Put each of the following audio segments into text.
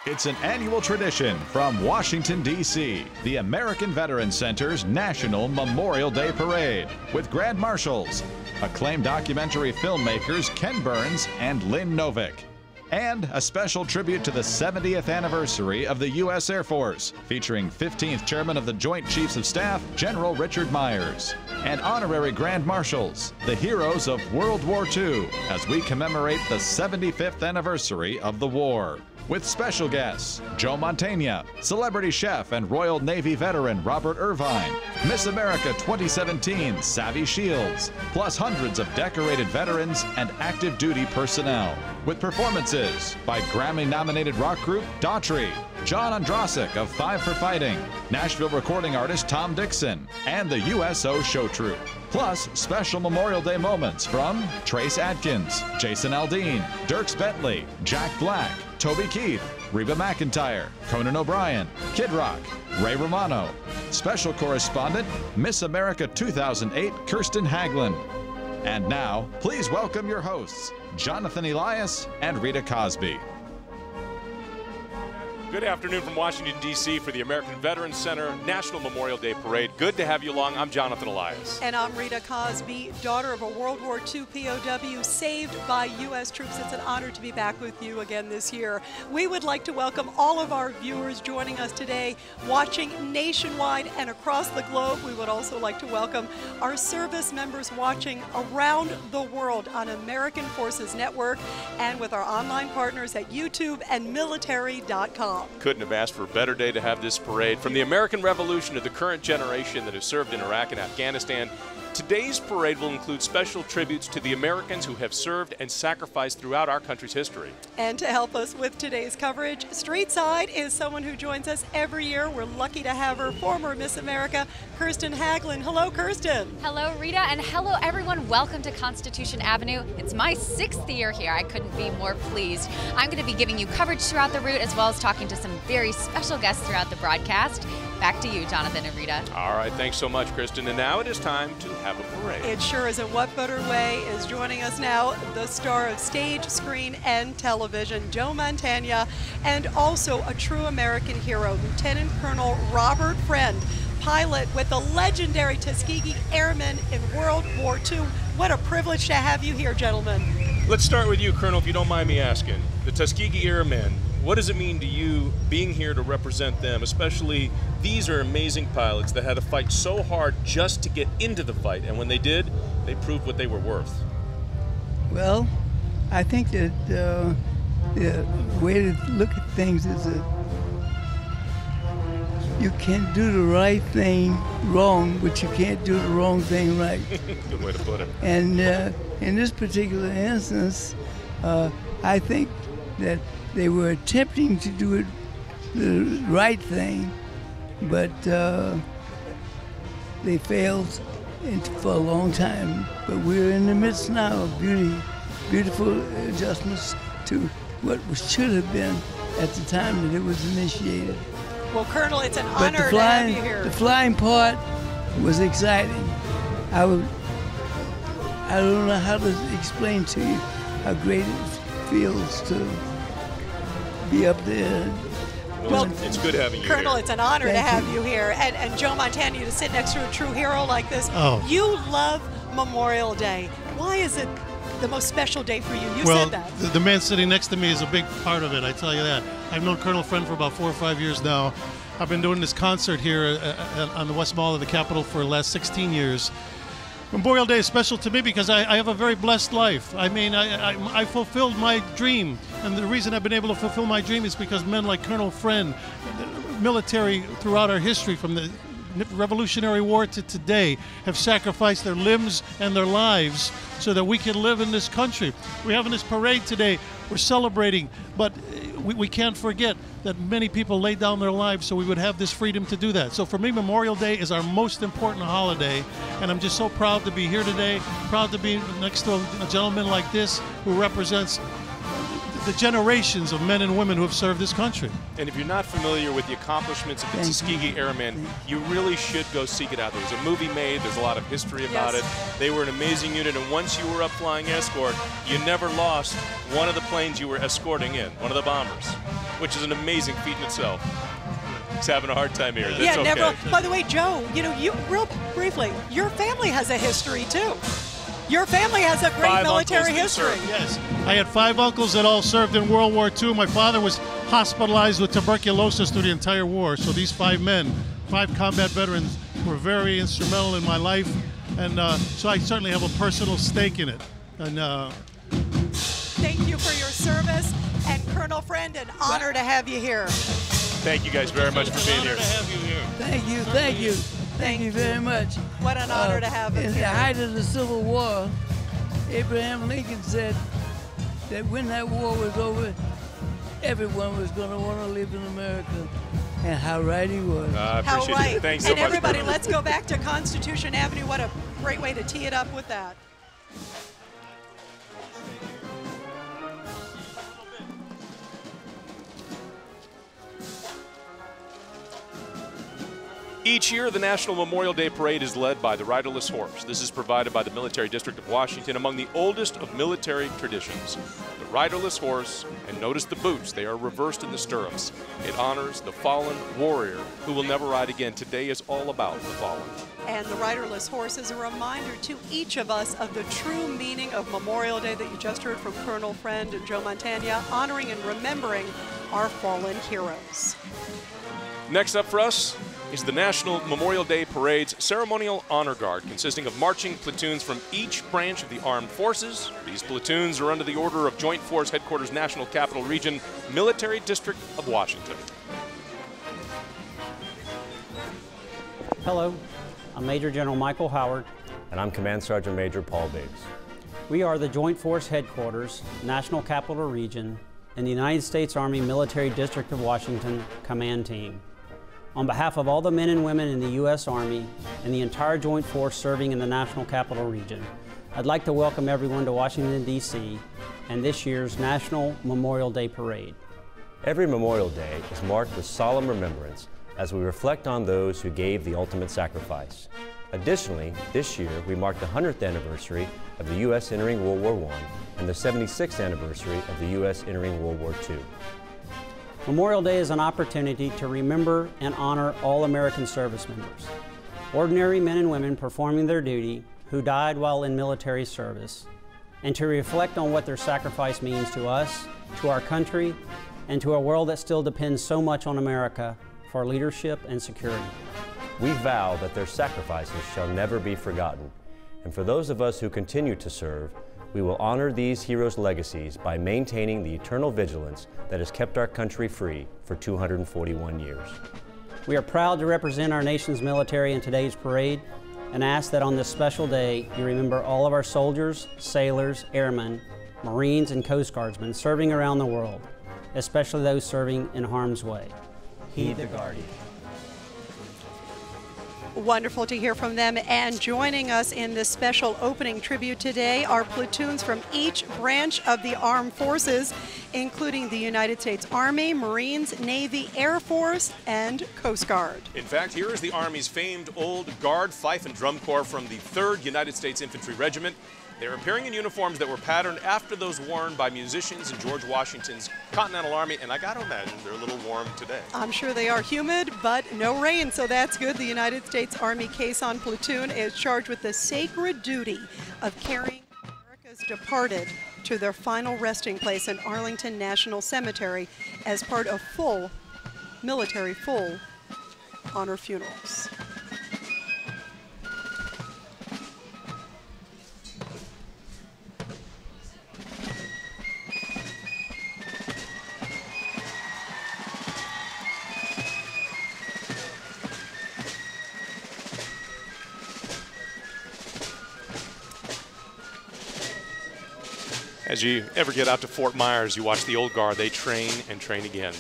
It's an annual tradition from Washington, D.C., the American Veterans Center's National Memorial Day Parade, with Grand Marshals, acclaimed documentary filmmakers Ken Burns and Lynn Novick, and a special tribute to the 70th anniversary of the U.S. Air Force, featuring 15th Chairman of the Joint Chiefs of Staff, General Richard Myers, and honorary Grand Marshals, the heroes of World War II, as we commemorate the 75th anniversary of the war. With special guests, Joe Mantegna, celebrity chef and Royal Navy veteran Robert Irvine, Miss America 2017 Savvy Shields, plus hundreds of decorated veterans and active duty personnel. With performances by Grammy-nominated rock group Daughtry, John Ondrasik of Five for Fighting, Nashville recording artist Tom Dixon, and the USO Show Troupe. Plus, special Memorial Day moments from Trace Adkins, Jason Aldean, Dierks Bentley, Jack Black, Toby Keith, Reba McEntire, Conan O'Brien, Kid Rock, Ray Romano. Special correspondent, Miss America 2008, Kirsten Haglund. And now, please welcome your hosts, Jonathan Elias and Rita Cosby. Good afternoon from Washington, D.C. for the American Veterans Center National Memorial Day Parade. Good to have you along. I'm Jonathan Elias. And I'm Rita Cosby, daughter of a World War II POW saved by U.S. troops. It's an honor to be back with you again this year. We would like to welcome all of our viewers joining us today, watching nationwide and across the globe. We would also like to welcome our service members watching around the world on American Forces Network and with our online partners at YouTube and military.com. Couldn't have asked for a better day to have this parade. From the American Revolution to the current generation that has served in Iraq and Afghanistan, today's parade will include special tributes to the Americans who have served and sacrificed throughout our country's history. And to help us with today's coverage, Streetside is someone who joins us every year. We're lucky to have her, former Miss America, Kirsten Haglund. Hello, Kirsten. Hello, Rita, and hello, everyone. Welcome to Constitution Avenue. It's my 6th year here. I couldn't be more pleased. I'm going to be giving you coverage throughout the route, as well as talking to some very special guests throughout the broadcast. Back to you, Jonathan and Rita. All right, thanks so much, Kristen. And now it is time to have a parade. It sure is. And what better way is joining us now, the star of stage, screen, and television, Joe Mantegna, and also a true American hero, Lieutenant Colonel Robert Friend, pilot with the legendary Tuskegee Airmen in World War II. What a privilege to have you here, gentlemen. Let's start with you, Colonel, if you don't mind me asking. The Tuskegee Airmen, what does it mean to you being here to represent them, especially these are amazing pilots that had to fight so hard just to get into the fight, and when they did, they proved what they were worth? Well, I think that the way to look at things is that you can do the right thing wrong, but you can't do the wrong thing right. Good way to put it. And in this particular instance, I think that they were attempting to do it the right thing, but they failed for a long time. But we're in the midst now of beautiful adjustments to what should have been at the time that it was initiated. Well, Colonel, it's an honor to have you here. The flying part was exciting. I don't know how to explain to you how great it feels to be up there. Well, it's good having you Colonel, here. It's an honor Thank to have you. you here. And Joe Mantegna, to sit next to a true hero like this. Oh. You love Memorial Day. Why is it the most special day for you? You said that. The man sitting next to me is a big part of it, I tell you that. I've known Colonel Friend for about 4 or 5 years now. I've been doing this concert here on the West Mall of the Capitol for the last 16 years. Memorial Day is special to me because I have a very blessed life. I mean, I fulfilled my dream, and the reason I've been able to fulfill my dream is because men like Colonel Friend, military throughout our history, from the Revolutionary War to today, have sacrificed their limbs and their lives so that we can live in this country. We're having this parade today. We're celebrating, but we can't forget that many people laid down their lives so we would have this freedom to do that. So for me, Memorial Day is our most important holiday, and I'm just so proud to be here today, proud to be next to a gentleman like this who represents the generations of men and women who have served this country. And if you're not familiar with the accomplishments of the Tuskegee Airmen, you really should go seek it out. There was a movie made, there's a lot of history about it. They were an amazing unit, and once you were up flying escort, you never lost one of the planes you were escorting in, one of the bombers. which is an amazing feat in itself. He's having a hard time here. That's yeah, okay. never. By the way, Joe, you know, you real briefly, your family has a history too. Your family has a great 5 military uncles that history. served. Yes, I had 5 uncles that all served in World War II. My father was hospitalized with tuberculosis through the entire war. So these 5 men, 5 combat veterans, were very instrumental in my life. And so I certainly have a personal stake in it. And Thank you for your service. And Colonel Friend, an honor to have you here. Thank you guys very much for being here. to have you here. Thank you, thank you. Thank you very much. What an honor to have him In the here. height of the Civil War, Abraham Lincoln said that when that war was over, everyone was going to want to live in America. And how right he was. I How appreciate right. it. Thanks so And much. everybody, Colonel. let's go back to Constitution Avenue. What a great way to tee it up with that. Each year, the National Memorial Day Parade is led by the riderless horse. This is provided by the Military District of Washington, among the oldest of military traditions. The riderless horse, and notice the boots, they are reversed in the stirrups. It honors the fallen warrior who will never ride again. Today is all about the fallen. And the riderless horse is a reminder to each of us of the true meaning of Memorial Day that you just heard from Colonel Friend and Joe Montagna, honoring and remembering our fallen heroes. Next up for us is the National Memorial Day Parade's Ceremonial Honor Guard, consisting of marching platoons from each branch of the armed forces. These platoons are under the order of Joint Force Headquarters, National Capital Region, Military District of Washington. Hello, I'm Major General Michael Howard. And I'm Command Sergeant Major Paul Biggs. We are the Joint Force Headquarters, National Capital Region, and the United States Army Military District of Washington Command Team. On behalf of all the men and women in the U.S. Army and the entire Joint Force serving in the National Capital Region, I'd like to welcome everyone to Washington, D.C. and this year's National Memorial Day Parade. Every Memorial Day is marked with solemn remembrance as we reflect on those who gave the ultimate sacrifice. Additionally, this year we mark the 100th anniversary of the U.S. entering World War I and the 76th anniversary of the U.S. entering World War II. Memorial Day is an opportunity to remember and honor all American service members, ordinary men and women performing their duty who died while in military service, and to reflect on what their sacrifice means to us, to our country, and to a world that still depends so much on America for leadership and security. We vow that their sacrifices shall never be forgotten, and for those of us who continue to serve, we will honor these heroes' legacies by maintaining the eternal vigilance that has kept our country free for 241 years. We are proud to represent our nation's military in today's parade and ask that on this special day you remember all of our soldiers, sailors, airmen, Marines, and Coast Guardsmen serving around the world, especially those serving in harm's way. Heed the Guardian. Wonderful to hear from them. And joining us in this special opening tribute today are platoons from each branch of the armed forces, including the United States Army, Marines, Navy, Air Force, and Coast Guard. In fact, here is the Army's famed Old Guard Fife and Drum Corps from the 3rd United States Infantry Regiment. They're appearing in uniforms that were patterned after those worn by musicians in George Washington's Continental Army, and I gotta imagine they're a little warm today. I'm sure they are humid, but no rain, so that's good. The United States Army Caisson Platoon is charged with the sacred duty of carrying America's departed to their final resting place in Arlington National Cemetery as part of full honor funerals. As you ever get out to Fort Myers, you watch the Old Guard. They train and train again.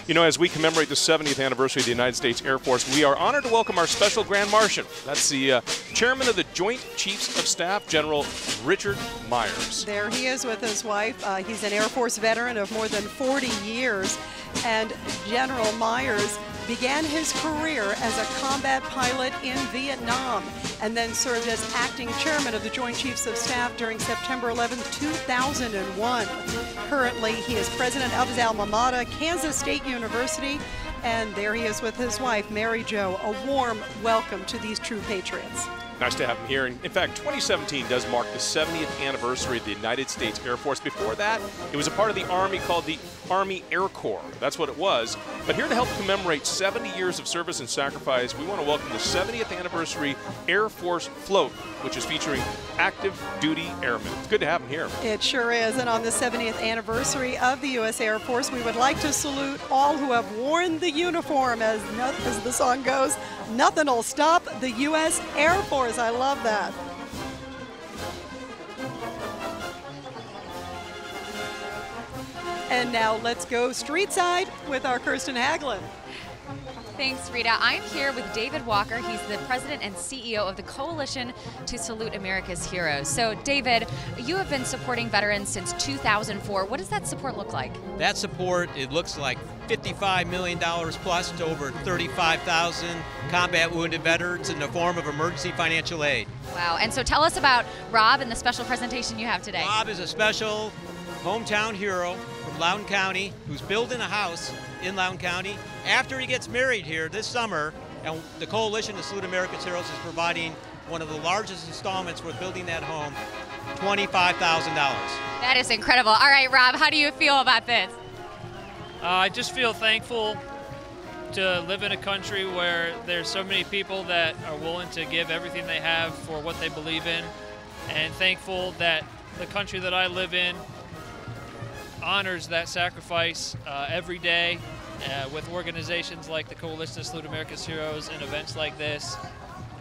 You know, as we commemorate the 70th anniversary of the United States Air Force, we are honored to welcome our Special Grand Marshal. That's the Chairman of the Joint Chiefs of Staff, General Richard Myers. There he is with his wife. He's an Air Force veteran of more than 40 years. And General Myers began his career as a combat pilot in Vietnam and then served as acting chairman of the Joint Chiefs of Staff during September 11, 2001. Currently, he is president of his alma mater, Kansas State University, and there he is with his wife, Mary Jo. A warm welcome to these true patriots. Nice to have him here. And in fact, 2017 does mark the 70th anniversary of the United States Air Force. Before that, it was a part of the Army called the Army Air Corps. That's what it was. But here to help commemorate 70 years of service and sacrifice, we want to welcome the 70th anniversary Air Force Float, which is featuring active duty airmen. It's good to have him here. It sure is. And on the 70th anniversary of the U.S. Air Force, we would like to salute all who have worn the uniform. As the song goes, nothing will stop the U.S. Air Force. I love that. And now let's go street side with our Kirsten Haglund. Thanks, Rita. I'm here with David Walker. He's the president and CEO of the Coalition to Salute America's Heroes. So, David, you have been supporting veterans since 2004. What does that support look like? That support, it looks like $55 million plus to over 35,000 combat wounded veterans in the form of emergency financial aid. Wow. And so tell us about Rob and the special presentation you have today. Rob is a special hometown hero from Loudoun County who's building a house in Loudoun County. After he gets married here this summer, and the Coalition to Salute America's Heroes is providing one of the largest installments for building that home, $25,000. That is incredible. All right, Rob, how do you feel about this? I just feel thankful to live in a country where there's so many people that are willing to give everything they have for what they believe in, and thankful that the country that I live in honors that sacrifice every day with organizations like the Coalition to Salute America's Heroes and events like this.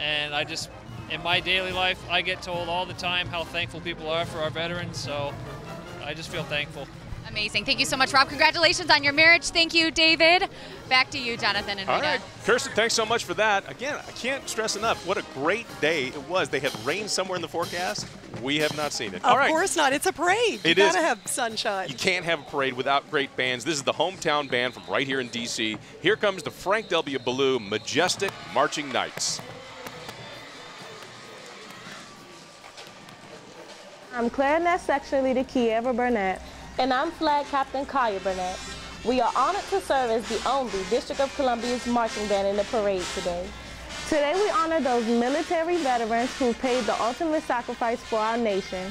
And I just, in my daily life, I get told all the time how thankful people are for our veterans, so I just feel thankful. Amazing. Thank you so much, Rob. Congratulations on your marriage. Thank you, David. Back to you, Jonathan and Rita. All right, Kirsten, thanks so much for that. Again, I can't stress enough what a great day it was. They have rain somewhere in the forecast. We have not seen it. Of course not. It's a parade. You gotta have sunshine. You can't have a parade without great bands. This is the hometown band from right here in D.C. Here comes the Frank W. Ballou Majestic Marching Knights. I'm Clarinet Section Leader Kiera Burnett. And I'm Flag Captain Kaya Burnett. We are honored to serve as the only District of Columbia's marching band in the parade today. Today we honor those military veterans who paid the ultimate sacrifice for our nation.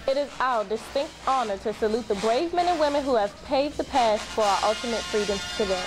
It is our distinct honor to salute the brave men and women who have paved the path for our ultimate freedoms today.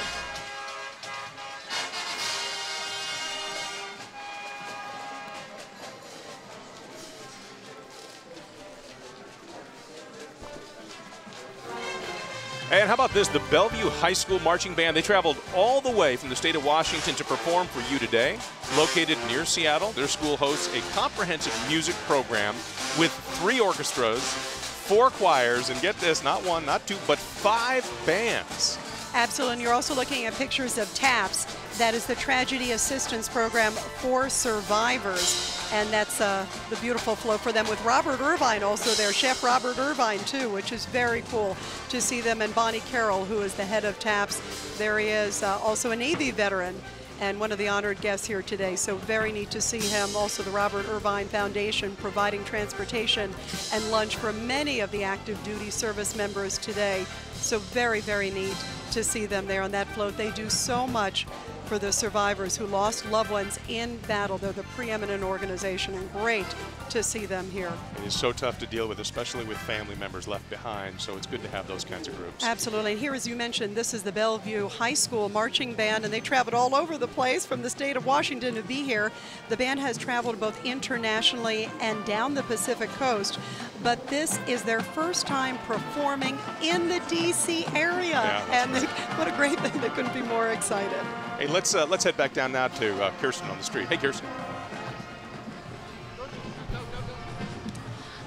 And how about this, the Bellevue High School Marching Band. They traveled all the way from the state of Washington to perform for you today. Located near Seattle, their school hosts a comprehensive music program with 3 orchestras, 4 choirs, and get this, not 1, not 2, but 5 bands. Absolutely, and you're also looking at pictures of TAPS. That is the Tragedy Assistance Program for Survivors. And that's the beautiful flow for them with Robert Irvine also there, Chef Robert Irvine too, which is very cool to see them, and Bonnie Carroll, who is the head of TAPS. There he is, also a Navy veteran and one of the honored guests here today. So very neat to see him. Also the Robert Irvine Foundation providing transportation and lunch for many of the active duty service members today. So very, very neat to see them there on that float. They do so much for the survivors who lost loved ones in battle. They're the preeminent organization, and great to see them here. It is so tough to deal with, especially with family members left behind, so it's good to have those kinds of groups. Absolutely, and here, as you mentioned, this is the Bellevue High School Marching Band, and they traveled all over the place from the state of Washington to be here. The band has traveled both internationally and down the Pacific Coast, but this is their first time performing in the D.C. area, and what a great thing. They couldn't be more excited. Hey, let's head back down now to Kirsten on the street. Hey, Kirsten.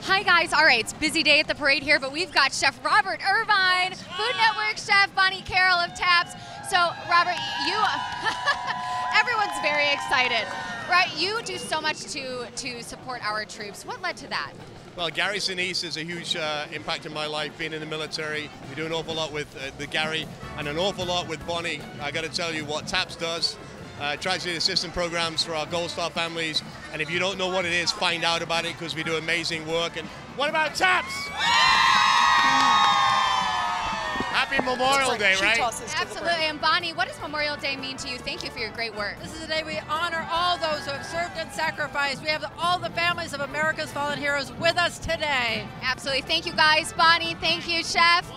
Hi, guys. All right, it's a busy day at the parade here, but we've got Chef Robert Irvine, Food Network chef Bonnie Carroll of TAPS. So, Robert, everyone's very excited. Right, you do so much to support our troops. What led to that? Well, Gary Sinise is a huge impact in my life, being in the military. We do an awful lot with the Gary and an awful lot with Bonnie. I got to tell you what TAPS does. Tragedy assistance programs for our Gold Star families. And if you don't know what it is, find out about it, because we do amazing work. And what about TAPS? Happy Memorial Day, right? Absolutely. And Bonnie, what does Memorial Day mean to you? Thank you for your great work. This is the day we honor all those who have served and sacrificed. We have all the families of America's fallen heroes with us today. Absolutely. Thank you, guys. Bonnie, thank you, Chef.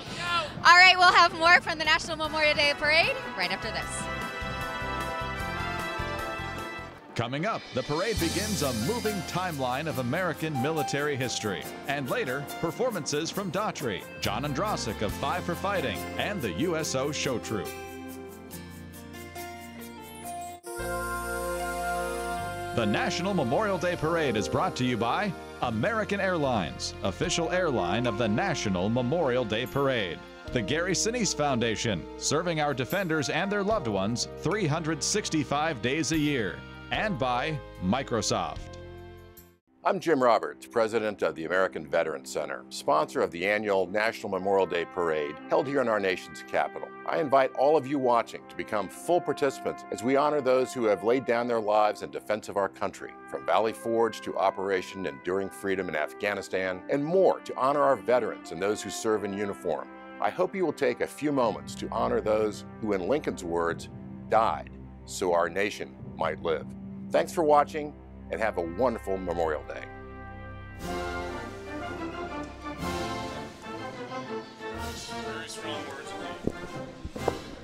All right, we'll have more from the National Memorial Day Parade right after this. Coming up, the parade begins a moving timeline of American military history. And later, performances from Daughtry, John Andrasik of Five for Fighting, and the USO Show Troupe. The National Memorial Day Parade is brought to you by American Airlines, official airline of the National Memorial Day Parade. The Gary Sinise Foundation, serving our defenders and their loved ones 365 days a year. And by Microsoft. I'm Jim Roberts, president of the American Veterans Center, sponsor of the annual National Memorial Day Parade held here in our nation's capital. I invite all of you watching to become full participants as we honor those who have laid down their lives in defense of our country, from Valley Forge to Operation Enduring Freedom in Afghanistan, and more to honor our veterans and those who serve in uniform. I hope you will take a few moments to honor those who, in Lincoln's words, died so our nation might live. Thanks for watching, and have a wonderful Memorial Day. Very strong words.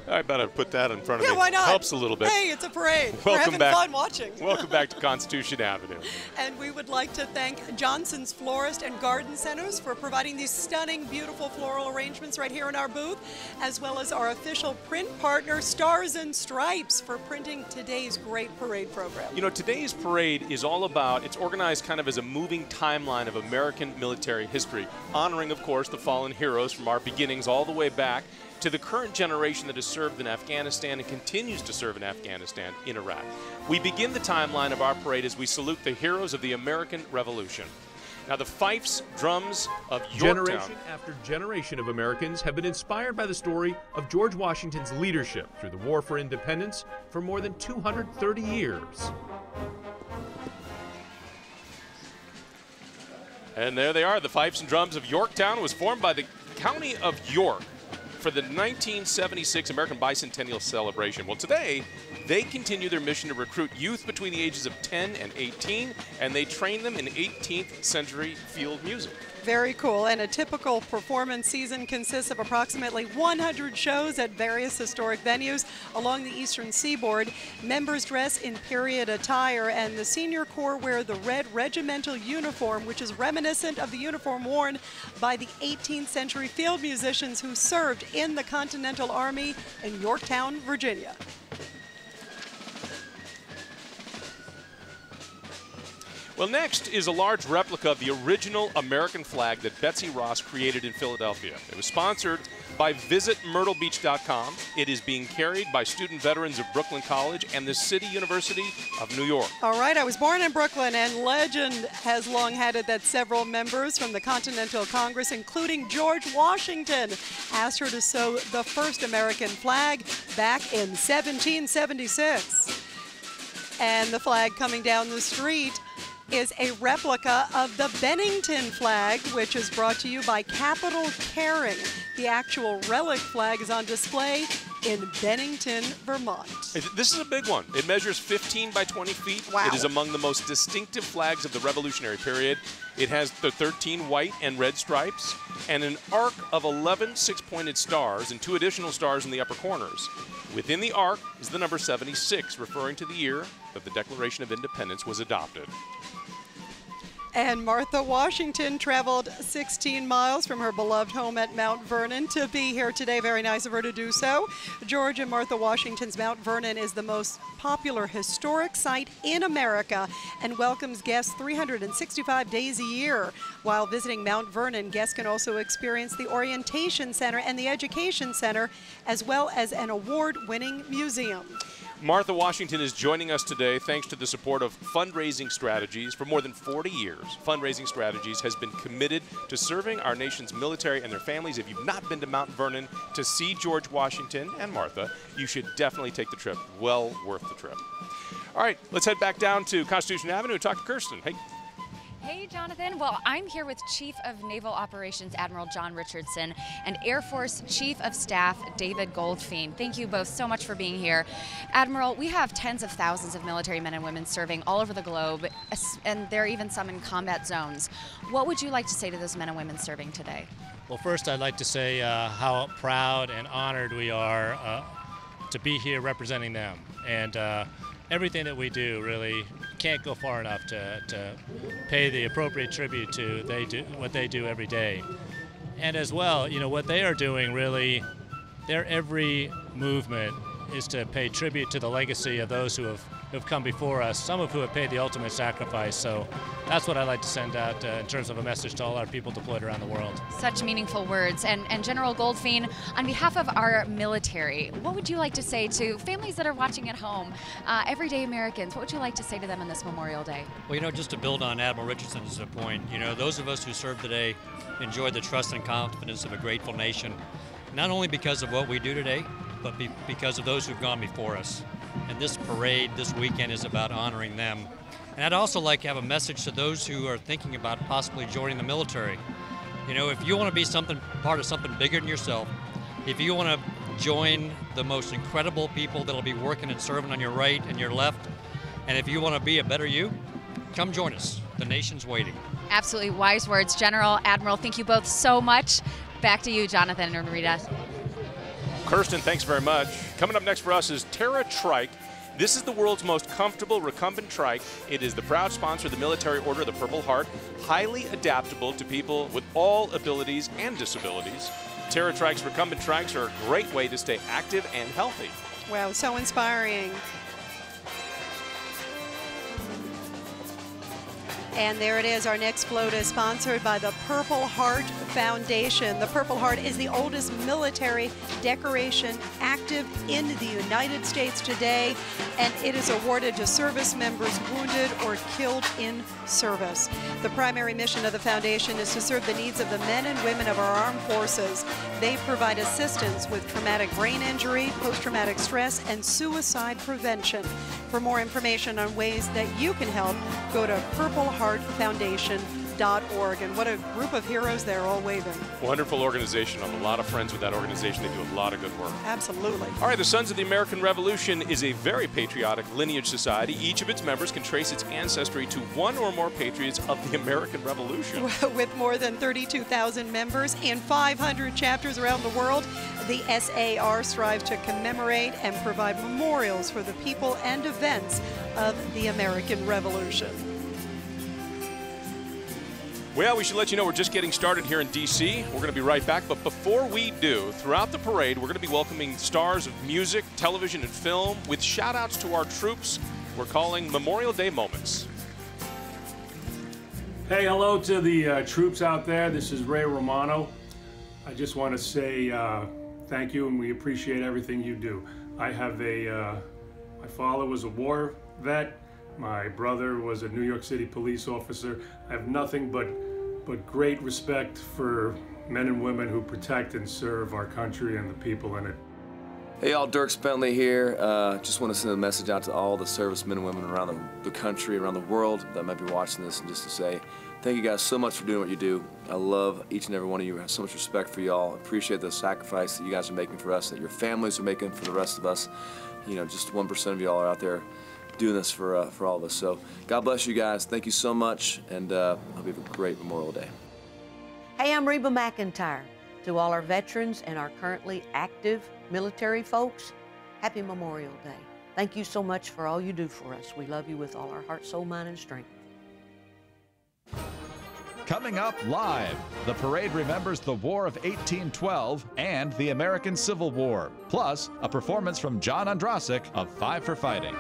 I better put that in front of me. Yeah, why not? Helps a little bit. Hey, it's a parade. Welcome We're having back. fun watching. Welcome back to Constitution Avenue. And we would like to thank Johnson's Florist and Garden Centers for providing these stunning, beautiful floral arrangements right here in our booth, as well as our official print partner, Stars and Stripes, for printing today's great parade program. You know, today's parade is all about, it's organized kind of as a moving timeline of American military history, honoring, of course, the fallen heroes from our beginnings all the way back to the current generation that has served in Afghanistan and continues to serve in Afghanistan in Iraq. We begin the timeline of our parade as we salute the heroes of the American Revolution. Now, the fifes, drums of Yorktown. Generation after generation of Americans have been inspired by the story of George Washington's leadership through the War for Independence for more than 230 years. And there they are. The Fifes and Drums of Yorktown was formed by the County of York for the 1976 American Bicentennial Celebration. Well, today, they continue their mission to recruit youth between the ages of 10 and 18, and they train them in 18th century field music. Very cool. And a typical performance season consists of approximately 100 shows at various historic venues along the eastern seaboard. Members dress in period attire, and the senior corps wear the red regimental uniform, which is reminiscent of the uniform worn by the 18th century field musicians who served in the Continental Army in Yorktown, Virginia. Well, next is a large replica of the original American flag that Betsy Ross created in Philadelphia. It was sponsored by VisitMyrtleBeach.com. It is being carried by student veterans of Brooklyn College and the City University of New York. All right, I was born in Brooklyn, and legend has long had it that several members from the Continental Congress, including George Washington, asked her to sew the first American flag back in 1776. And the flag coming down the street is a replica of the Bennington flag, which is brought to you by Capital Caring. The actual relic flag is on display in Bennington, Vermont. This is a big one. It measures 15 by 20 feet. Wow. It is among the most distinctive flags of the Revolutionary period. It has the 13 white and red stripes and an arc of 11 six-pointed stars and 2 additional stars in the upper corners. Within the arc is the number 76, referring to the year that the Declaration of Independence was adopted. And Martha Washington traveled 16 miles from her beloved home at Mount Vernon to be here today. Very nice of her to do so. George and Martha Washington's Mount Vernon is the most popular historic site in America and welcomes guests 365 days a year. While visiting Mount Vernon, guests can also experience the Orientation Center and the Education Center, as well as an award-winning museum. Martha Washington is joining us today thanks to the support of Fundraising Strategies. For more than 40 years, Fundraising Strategies has been committed to serving our nation's military and their families. If you've not been to Mount Vernon to see George Washington and Martha, you should definitely take the trip. Well worth the trip. All right, let's head back down to Constitution Avenue and talk to Kirsten. Hey. Hey, Jonathan. Well, I'm here with Chief of Naval Operations Admiral John Richardson and Air Force Chief of Staff David Goldfein. Thank you both so much for being here. Admiral, we have tens of thousands of military men and women serving all over the globe, and there are even some in combat zones. What would you like to say to those men and women serving today? Well, first I'd like to say how proud and honored we are to be here representing them. And everything that we do really can't go far enough to pay the appropriate tribute to what they do every day. And as well, you know, what they are doing really, their every movement is to pay tribute to the legacy of those who have come before us, some of who have paid the ultimate sacrifice. So that's what I'd like to send out in terms of a message to all our people deployed around the world. Such meaningful words. And General Goldfein, on behalf of our military, what would you like to say to families that are watching at home, everyday Americans? What would you like to say to them on this Memorial Day? Well, you know, just to build on Admiral Richardson's point, you know, those of us who serve today enjoy the trust and confidence of a grateful nation, not only because of what we do today, but because of those who've gone before us. And this parade this weekend is about honoring them. And I'd also like to have a message to those who are thinking about possibly joining the military. You know, if you want to be part of something bigger than yourself, if you want to join the most incredible people that'll be working and serving on your right and your left, and if you want to be a better you, come join us. The nation's waiting. Absolutely wise words. General, Admiral, thank you both so much. Back to you, Jonathan and Rita. Kirsten, thanks very much. Coming up next for us is Terra Trike. This is the world's most comfortable recumbent trike. It is the proud sponsor of the Military Order of the Purple Heart, highly adaptable to people with all abilities and disabilities. Terra Trike's recumbent trikes are a great way to stay active and healthy. Wow, so inspiring. And there it is. Our next float is sponsored by the Purple Heart Foundation. The Purple Heart is the oldest military decoration active in the United States today, and it is awarded to service members wounded or killed in service. The primary mission of the foundation is to serve the needs of the men and women of our armed forces. They provide assistance with traumatic brain injury, post-traumatic stress, and suicide prevention. For more information on ways that you can help, go to purpleheartfoundation.org. And what a group of heroes there, all waving. Wonderful organization. I have a lot of friends with that organization. They do a lot of good work. Absolutely. All right, the Sons of the American Revolution is a very patriotic lineage society. Each of its members can trace its ancestry to one or more patriots of the American Revolution. With more than 32,000 members in 500 chapters around the world, the SAR strives to commemorate and provide memorials for the people and events of the American Revolution. Well, we should let you know we're just getting started here in D.C. We're going to be right back, but before we do, throughout the parade, we're going to be welcoming stars of music, television, and film with shout-outs to our troops we're calling Memorial Day Moments. Hey, hello to the troops out there. This is Ray Romano. I just want to say thank you, and we appreciate everything you do. I have my father was a war vet. My brother was a New York City police officer. I have nothing but great respect for men and women who protect and serve our country and the people in it. Hey y'all, Dirk Spentley here. Just want to send a message out to all the servicemen and women around the country, around the world that might be watching this, and just to say thank you guys so much for doing what you do. I love each and every one of you. I have so much respect for y'all. Appreciate the sacrifice that you guys are making for us, that your families are making for the rest of us. You know, just 1% of y'all are out there doing this for all of us. So God bless you guys. Thank you so much, and hope you have a great Memorial Day. Hey, I'm Reba McEntire. To all our veterans and our currently active military folks, happy Memorial Day. Thank you so much for all you do for us. We love you with all our heart, soul, mind, and strength. Coming up live, the parade remembers the War of 1812 and the American Civil War, plus a performance from John Ondrasik of Five for Fighting.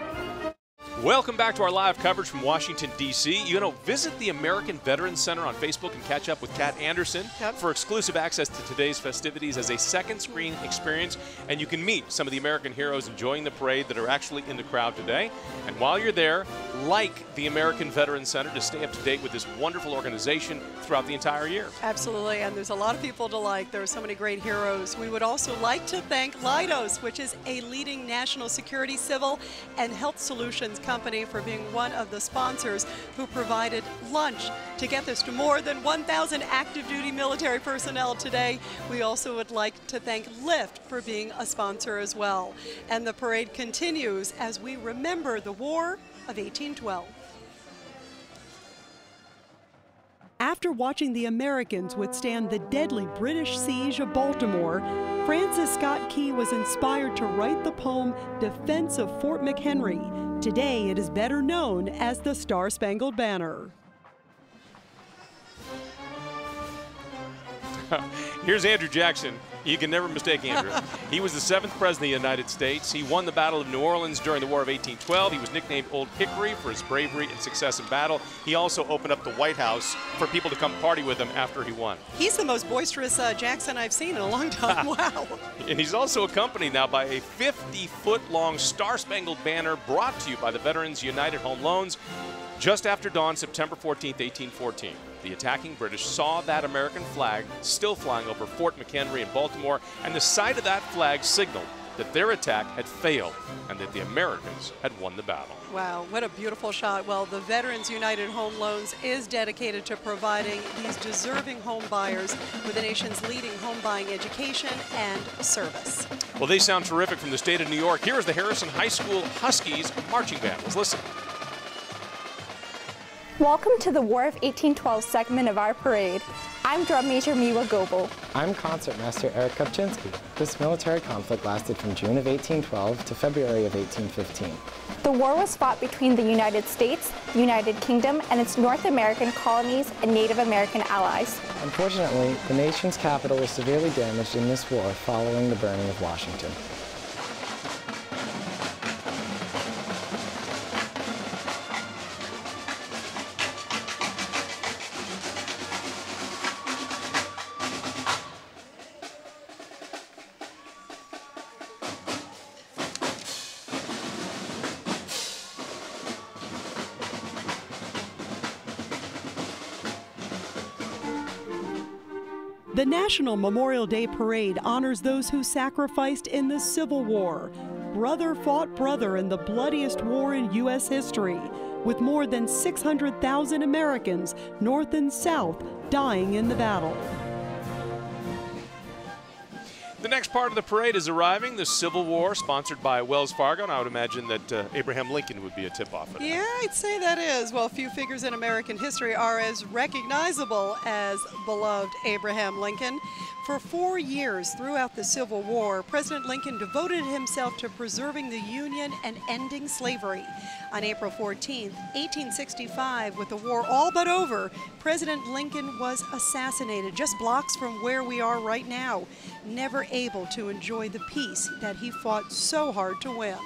Welcome back to our live coverage from Washington, D.C. You know, visit the American Veterans Center on Facebook and catch up with Kat Anderson for exclusive access to today's festivities as a second screen experience. And you can meet some of the American heroes enjoying the parade that are actually in the crowd today. And while you're there, like the American Veterans Center to stay up to date with this wonderful organization throughout the entire year. Absolutely, and there's a lot of people to like. There are so many great heroes. We would also like to thank Leidos, which is a leading national security, civil, and health solutions company, for being one of the sponsors who provided lunch to get this to more than 1,000 active duty military personnel today. We also would like to thank Lyft for being a sponsor as well. And the parade continues as we remember the War of 1812. After watching the Americans withstand the deadly British siege of Baltimore, Francis Scott Key was inspired to write the poem Defense of Fort McHenry. Today it is better known as the Star-Spangled Banner. Here's Andrew Jackson. You can never mistake Andrew. He was the 7th president of the United States. He won the Battle of New Orleans during the War of 1812. He was nicknamed Old Hickory for his bravery and success in battle. He also opened up the White House for people to come party with him after he won. He's the most boisterous Jackson I've seen in a long time. Wow. And he's also accompanied now by a 50-foot-long Star-Spangled Banner brought to you by the Veterans United Home Loans. Just after dawn, September 14th, 1814, the attacking British saw that American flag still flying over Fort McHenry in Baltimore, and the sight of that flag signaled that their attack had failed and that the Americans had won the battle. Wow, what a beautiful shot. Well, the Veterans United Home Loans is dedicated to providing these deserving home buyers with the nation's leading home buying education and service. Well, they sound terrific from the state of New York. Here is the Harrison High School Huskies marching band. Let's listen. Welcome to the War of 1812 segment of our parade. I'm Drum Major Miwa Goebel. I'm Concertmaster Eric Kopczynski. This military conflict lasted from June of 1812 to February of 1815. The war was fought between the United States, the United Kingdom, and its North American colonies and Native American allies. Unfortunately, the nation's capital was severely damaged in this war following the burning of Washington. The National Memorial Day Parade honors those who sacrificed in the Civil War. Brother fought brother in the bloodiest war in U.S. history, with more than 600,000 Americans, North and South, dying in the battle. The next part of the parade is arriving, the Civil War, sponsored by Wells Fargo, and I would imagine that Abraham Lincoln would be a tip-off. Yeah, I'd say that is. Well, few figures in American history are as recognizable as beloved Abraham Lincoln. For 4 years throughout the Civil War, President Lincoln devoted himself to preserving the Union and ending slavery. On April 14, 1865, with the war all but over, President Lincoln was assassinated just blocks from where we are right now, never able to enjoy the peace that he fought so hard to win.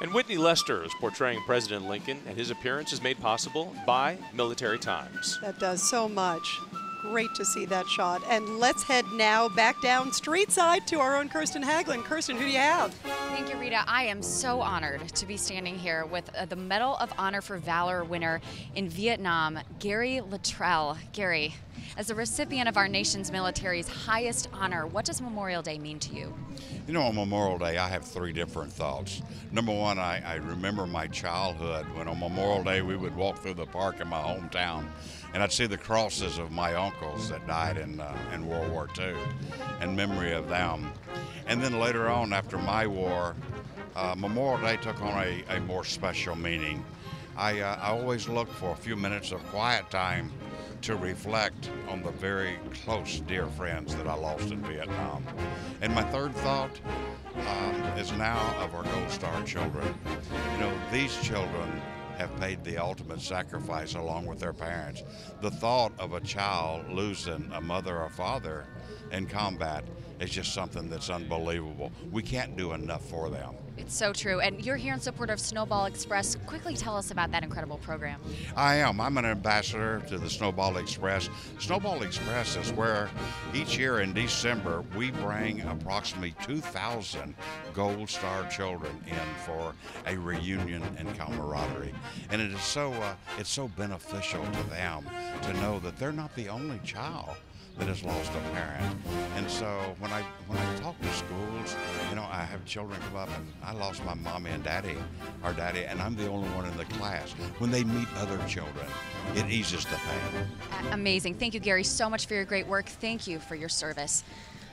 And Whitney Lester is portraying President Lincoln, and his appearance is made possible by Military Times. That does so much. Great to see that shot. And let's head now back down street side to our own Kirsten Haglund. Kirsten, who do you have? Thank you, Rita. I am so honored to be standing here with the Medal of Honor for Valor winner in Vietnam, Gary Luttrell. Gary, as the recipient of our nation's military's highest honor, what does Memorial Day mean to you? You know, on Memorial Day, I have three different thoughts. Number one, I remember my childhood when on Memorial Day we would walk through the park in my hometown, and I'd see the crosses of my uncles that died in World War II, in memory of them. And then later on, after my war, Memorial Day took on a more special meaning. I always look for a few minutes of quiet time to reflect on the very close, dear friends that I lost in Vietnam. And my third thought is now of our Gold Star children. You know, these children have paid the ultimate sacrifice along with their parents. The thought of a child losing a mother or father in combat is just something that's unbelievable. We can't do enough for them. It's so true. And you're here in support of Snowball Express. Quickly tell us about that incredible program. I am. I'm an ambassador to the Snowball Express. Snowball Express is where each year in December we bring approximately 2,000 Gold Star children in for a reunion and camaraderie. And it is it's so beneficial to them to know that they're not the only child that has lost a parent. And so when I talk to schools, you know, I have children come up and I lost my mommy and daddy, our daddy, and I'm the only one in the class. When they meet other children, it eases the pain. Amazing. Thank you, Gary, so much for your great work. Thank you for your service.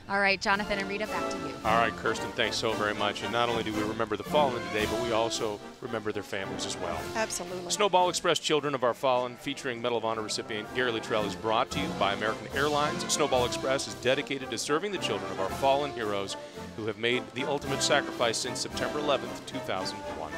All right, Jonathan and Rita, back to you. All right, Kirsten, thanks so very much. And not only do we remember the fallen today, but we also remember their families as well. Absolutely. Snowball Express Children of Our Fallen, featuring Medal of Honor recipient Gary Luttrell, is brought to you by American Airlines. Snowball Express is dedicated to serving the children of our fallen heroes who have made the ultimate sacrifice since September 11th, 2001.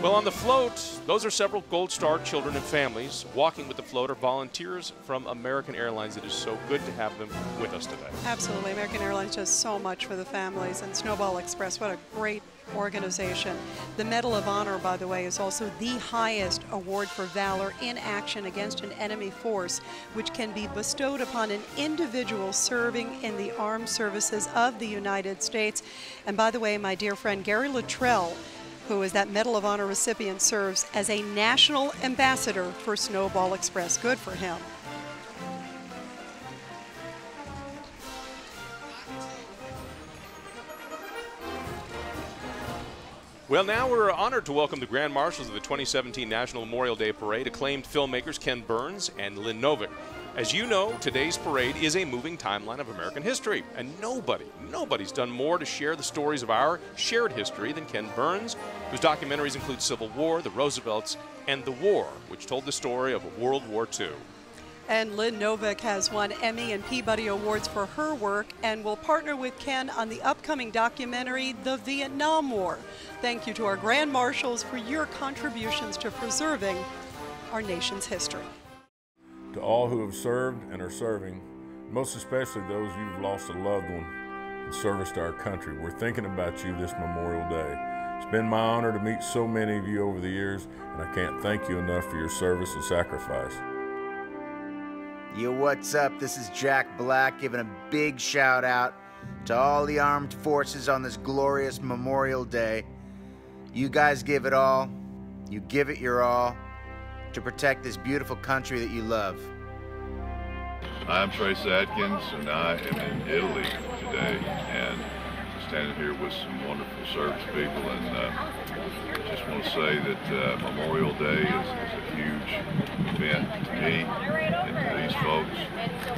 Well, on the float, those are several Gold Star children and families. Walking with the float are volunteers from American Airlines. It is so good to have them with us today. Absolutely. American Airlines does so much for the families, and Snowball Express, what a great organization. The Medal of Honor, by the way, is also the highest award for valor in action against an enemy force, which can be bestowed upon an individual serving in the armed services of the United States. And by the way, my dear friend Gary Luttrell, who is that Medal of Honor recipient, serves as a national ambassador for Snowball Express. Good for him. Well, now we're honored to welcome the Grand Marshals of the 2017 National Memorial Day Parade, acclaimed filmmakers Ken Burns and Lynn Novick. As you know, today's parade is a moving timeline of American history, and nobody's done more to share the stories of our shared history than Ken Burns, whose documentaries include Civil War, the Roosevelts, and The War, which told the story of World War II. And Lynn Novick has won Emmy and Peabody Awards for her work and will partner with Ken on the upcoming documentary, The Vietnam War. Thank you to our Grand Marshals for your contributions to preserving our nation's history. To all who have served and are serving, most especially those who've lost a loved one in service to our country, we're thinking about you this Memorial Day. It's been my honor to meet so many of you over the years, and I can't thank you enough for your service and sacrifice. Yo, what's up? This is Jack Black giving a big shout out to all the armed forces on this glorious Memorial Day. You guys give it all, you give it your all, to protect this beautiful country that you love. I'm Trace Atkins, and I am in Italy today, and standing here with some wonderful service people, and just want to say that Memorial Day is a huge event to me and to these folks,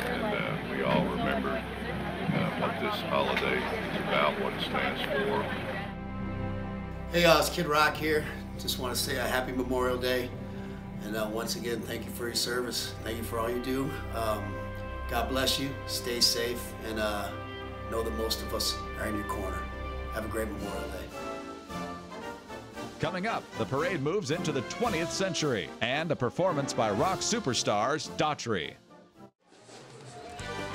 and we all remember what this holiday is about, what it stands for. Hey y'all, it's Kid Rock here. Just want to say a happy Memorial Day. And once again, thank you for your service. Thank you for all you do. God bless you. Stay safe, and know that most of us are in your corner. Have a great Memorial Day. Coming up, the parade moves into the 20th century and a performance by rock superstars Daughtry.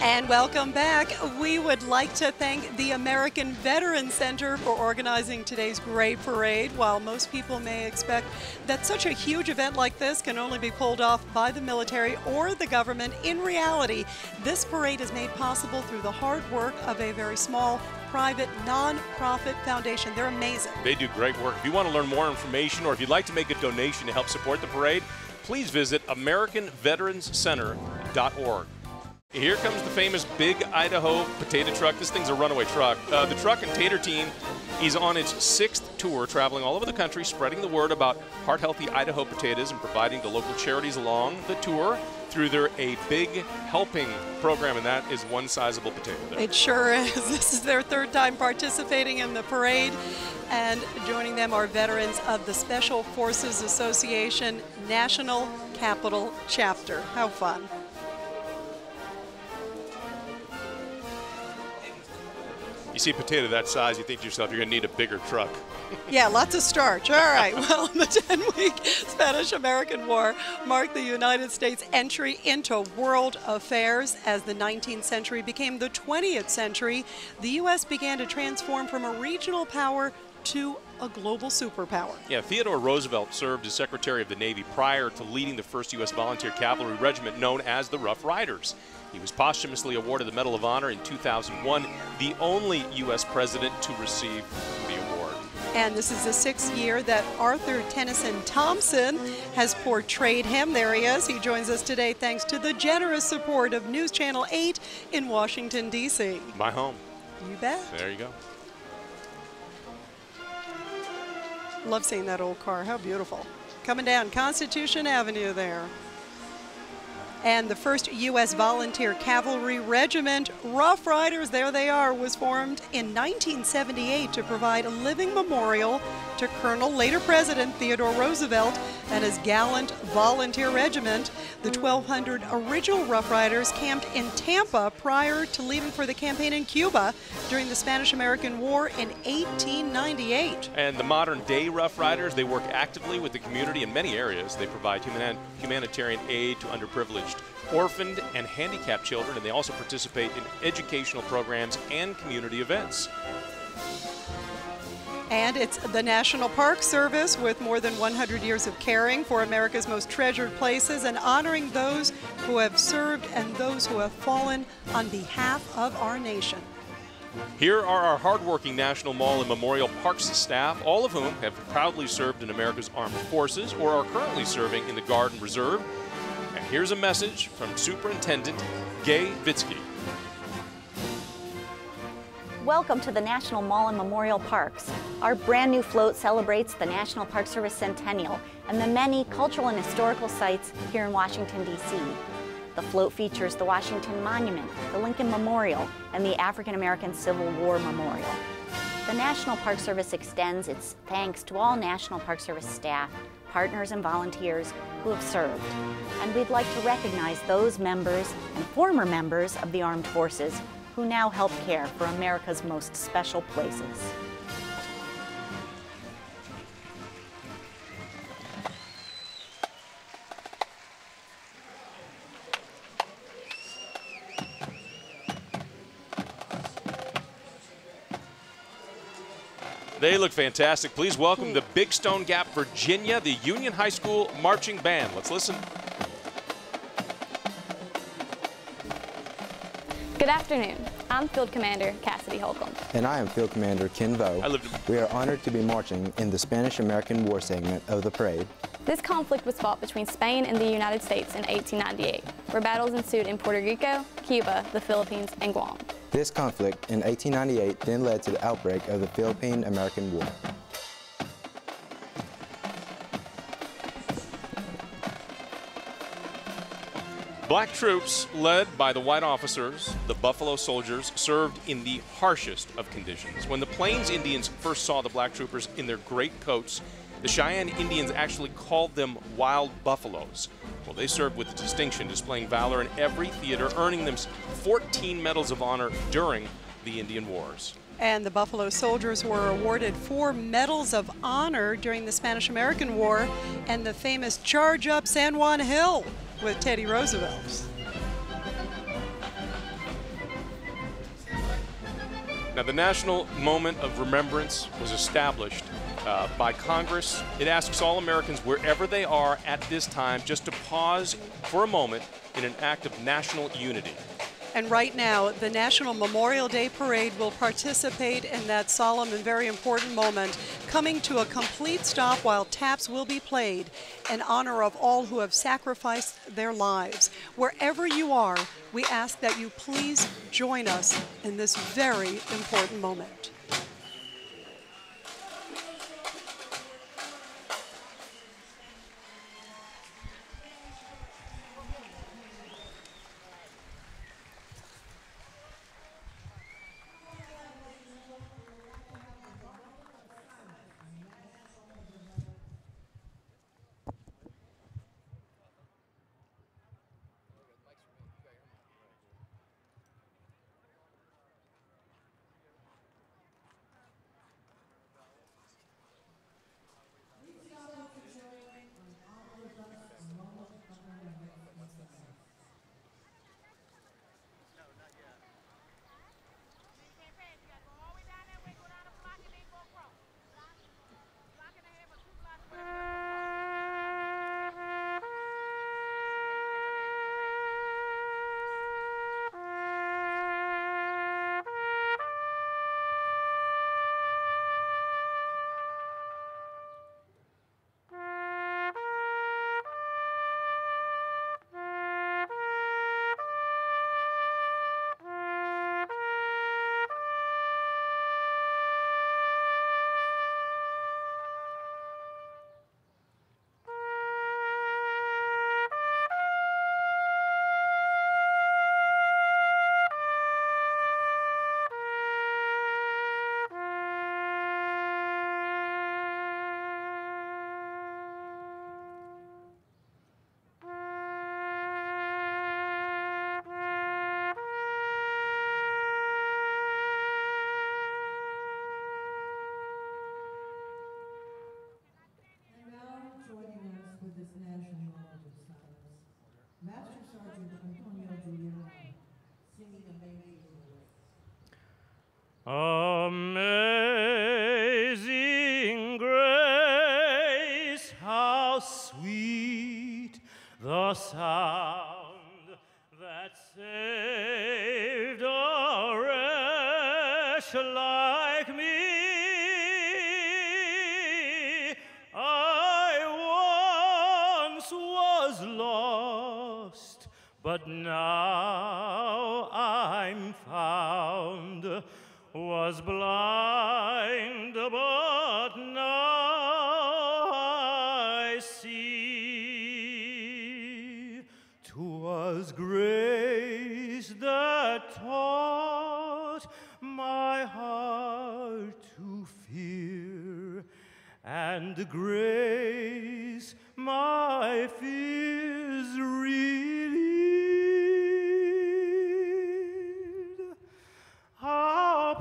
And welcome back. We would like to thank the American Veterans Center for organizing today's great parade. While most people may expect that such a huge event like this can only be pulled off by the military or the government, in reality, this parade is made possible through the hard work of a very small, private, non-profit foundation. They're amazing. They do great work. If you want to learn more information, or if you'd like to make a donation to help support the parade, please visit AmericanVeteransCenter.org. Here comes the famous Big Idaho potato truck. This thing's a runaway truck. The Truck and Tater Team is on its 6th tour, traveling all over the country, spreading the word about heart-healthy Idaho potatoes and providing to local charities along the tour through their A Big Helping program, and that is one sizable potato there. It sure is. This is their 3rd time participating in the parade, and joining them are veterans of the Special Forces Association National Capital Chapter. How fun. You see a potato that size, you think to yourself, you're going to need a bigger truck. Yeah, lots of starch. All right. Well, the 10-week Spanish-American War marked the United States' entry into world affairs. As the 19th century became the 20th century, the U.S. began to transform from a regional power to a global superpower. Yeah, Theodore Roosevelt served as Secretary of the Navy prior to leading the 1st U.S. Volunteer Cavalry Regiment known as the Rough Riders. He was posthumously awarded the Medal of Honor in 2001, the only U.S. president to receive the award. And this is the 6th year that Arthur Tennyson Thompson has portrayed him. There he is. He joins us today thanks to the generous support of News Channel 8 in Washington, D.C. My home. You bet. There you go. Love seeing that old car. How beautiful. Coming down Constitution Avenue there. And the 1st U.S. Volunteer Cavalry Regiment, Rough Riders, there they are, was formed in 1978 to provide a living memorial to Colonel, later President Theodore Roosevelt and his gallant volunteer regiment. The 1,200 original Rough Riders camped in Tampa prior to leaving for the campaign in Cuba during the Spanish-American War in 1898. And the modern-day Rough Riders, they work actively with the community in many areas. They provide humanitarian aid to underprivileged, orphaned, and handicapped children, and they also participate in educational programs and community events. And it's the National Park Service with more than 100 years of caring for America's most treasured places and honoring those who have served and those who have fallen on behalf of our nation. Here are our hardworking National Mall and Memorial Parks staff, all of whom have proudly served in America's armed forces or are currently serving in the Guard and Reserve. And here's a message from Superintendent Gay Vitsky. Welcome to the National Mall and Memorial Parks. Our brand new float celebrates the National Park Service Centennial and the many cultural and historical sites here in Washington, D.C. The float features the Washington Monument, the Lincoln Memorial, and the African American Civil War Memorial. The National Park Service extends its thanks to all National Park Service staff, partners, and volunteers who have served. And we'd like to recognize those members and former members of the armed forces who now help care for America's most special places. They look fantastic. Please welcome the Big Stone Gap, Virginia, the Union High School Marching Band. Let's listen. Good afternoon. I'm Field Commander Cassidy Holcomb. And I am Field Commander Ken Vo. We are honored to be marching in the Spanish-American War segment of the parade. This conflict was fought between Spain and the United States in 1898, where battles ensued in Puerto Rico, Cuba, the Philippines, and Guam. This conflict in 1898 then led to the outbreak of the Philippine-American War. Black troops, led by the white officers, the Buffalo Soldiers, served in the harshest of conditions. When the Plains Indians first saw the black troopers in their great coats, the Cheyenne Indians actually called them wild buffaloes. Well, they served with distinction, displaying valor in every theater, earning them 14 Medals of Honor during the Indian Wars. And the Buffalo Soldiers were awarded 4 Medals of Honor during the Spanish-American War and the famous Charge Up San Juan Hill with Teddy Roosevelt. Now, the National Moment of Remembrance was established by Congress. It asks all Americans, wherever they are at this time, just to pause for a moment in an act of national unity. And right now, the National Memorial Day Parade will participate in that solemn and very important moment, coming to a complete stop while taps will be played in honor of all who have sacrificed their lives. Wherever you are, we ask that you please join us in this very important moment. Amazing grace, how sweet the sound that saved a wretch like me. I once was lost, but now I'm found, was blind, but now I see. 'Twas grace that taught my heart to fear, and grace my fears relieved. How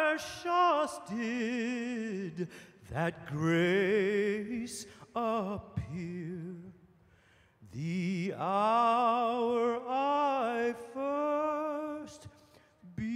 precious did that grace appear the hour I first believed.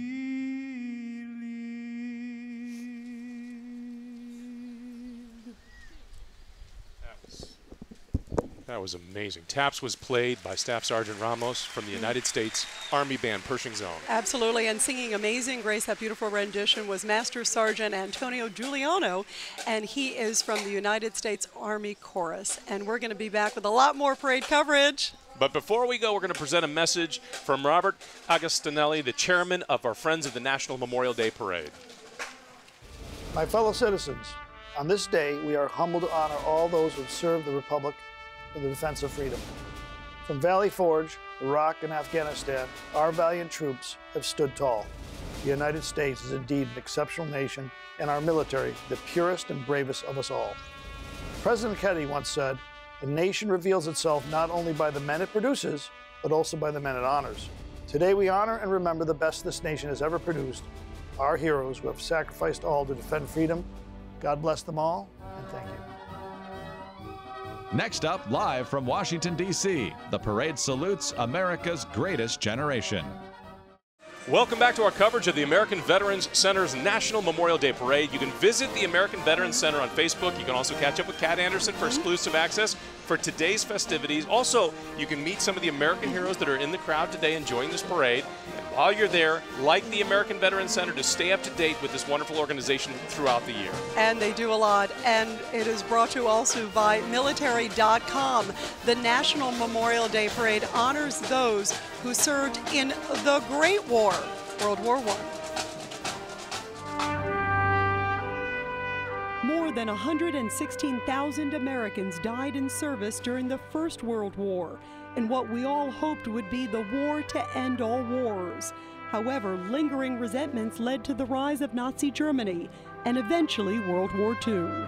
That was amazing. Taps was played by Staff Sergeant Ramos from the United States Army Band, Pershing Zone. Absolutely, and singing Amazing Grace, that beautiful rendition, was Master Sergeant Antonio Giuliano, and he is from the United States Army Chorus. And we're going to be back with a lot more parade coverage. But before we go, we're going to present a message from Robert Agostinelli, the chairman of our Friends of the National Memorial Day Parade. My fellow citizens, on this day, we are humbled to honor all those who have served the Republic in the defense of freedom. From Valley Forge, Iraq, and Afghanistan, our valiant troops have stood tall. The United States is indeed an exceptional nation, and our military, the purest and bravest of us all. President Kennedy once said, "A nation reveals itself not only by the men it produces, but also by the men it honors." Today we honor and remember the best this nation has ever produced, our heroes who have sacrificed all to defend freedom. God bless them all, and thank you. Next up, live from Washington, D.C., the parade salutes America's greatest generation. Welcome back to our coverage of the American Veterans Center's National Memorial Day Parade. You can visit the American Veterans Center on Facebook. You can also catch up with Kat Anderson for exclusive access for today's festivities. Also, you can meet some of the American heroes that are in the crowd today enjoying this parade. And while you're there, like the American Veterans Center to stay up to date with this wonderful organization throughout the year. And they do a lot, and it is brought to you also by military.com. The National Memorial Day Parade honors those who served in the Great War, World War I. More than 116,000 Americans died in service during the First World War, in what we all hoped would be the war to end all wars. However, lingering resentments led to the rise of Nazi Germany and eventually World War II.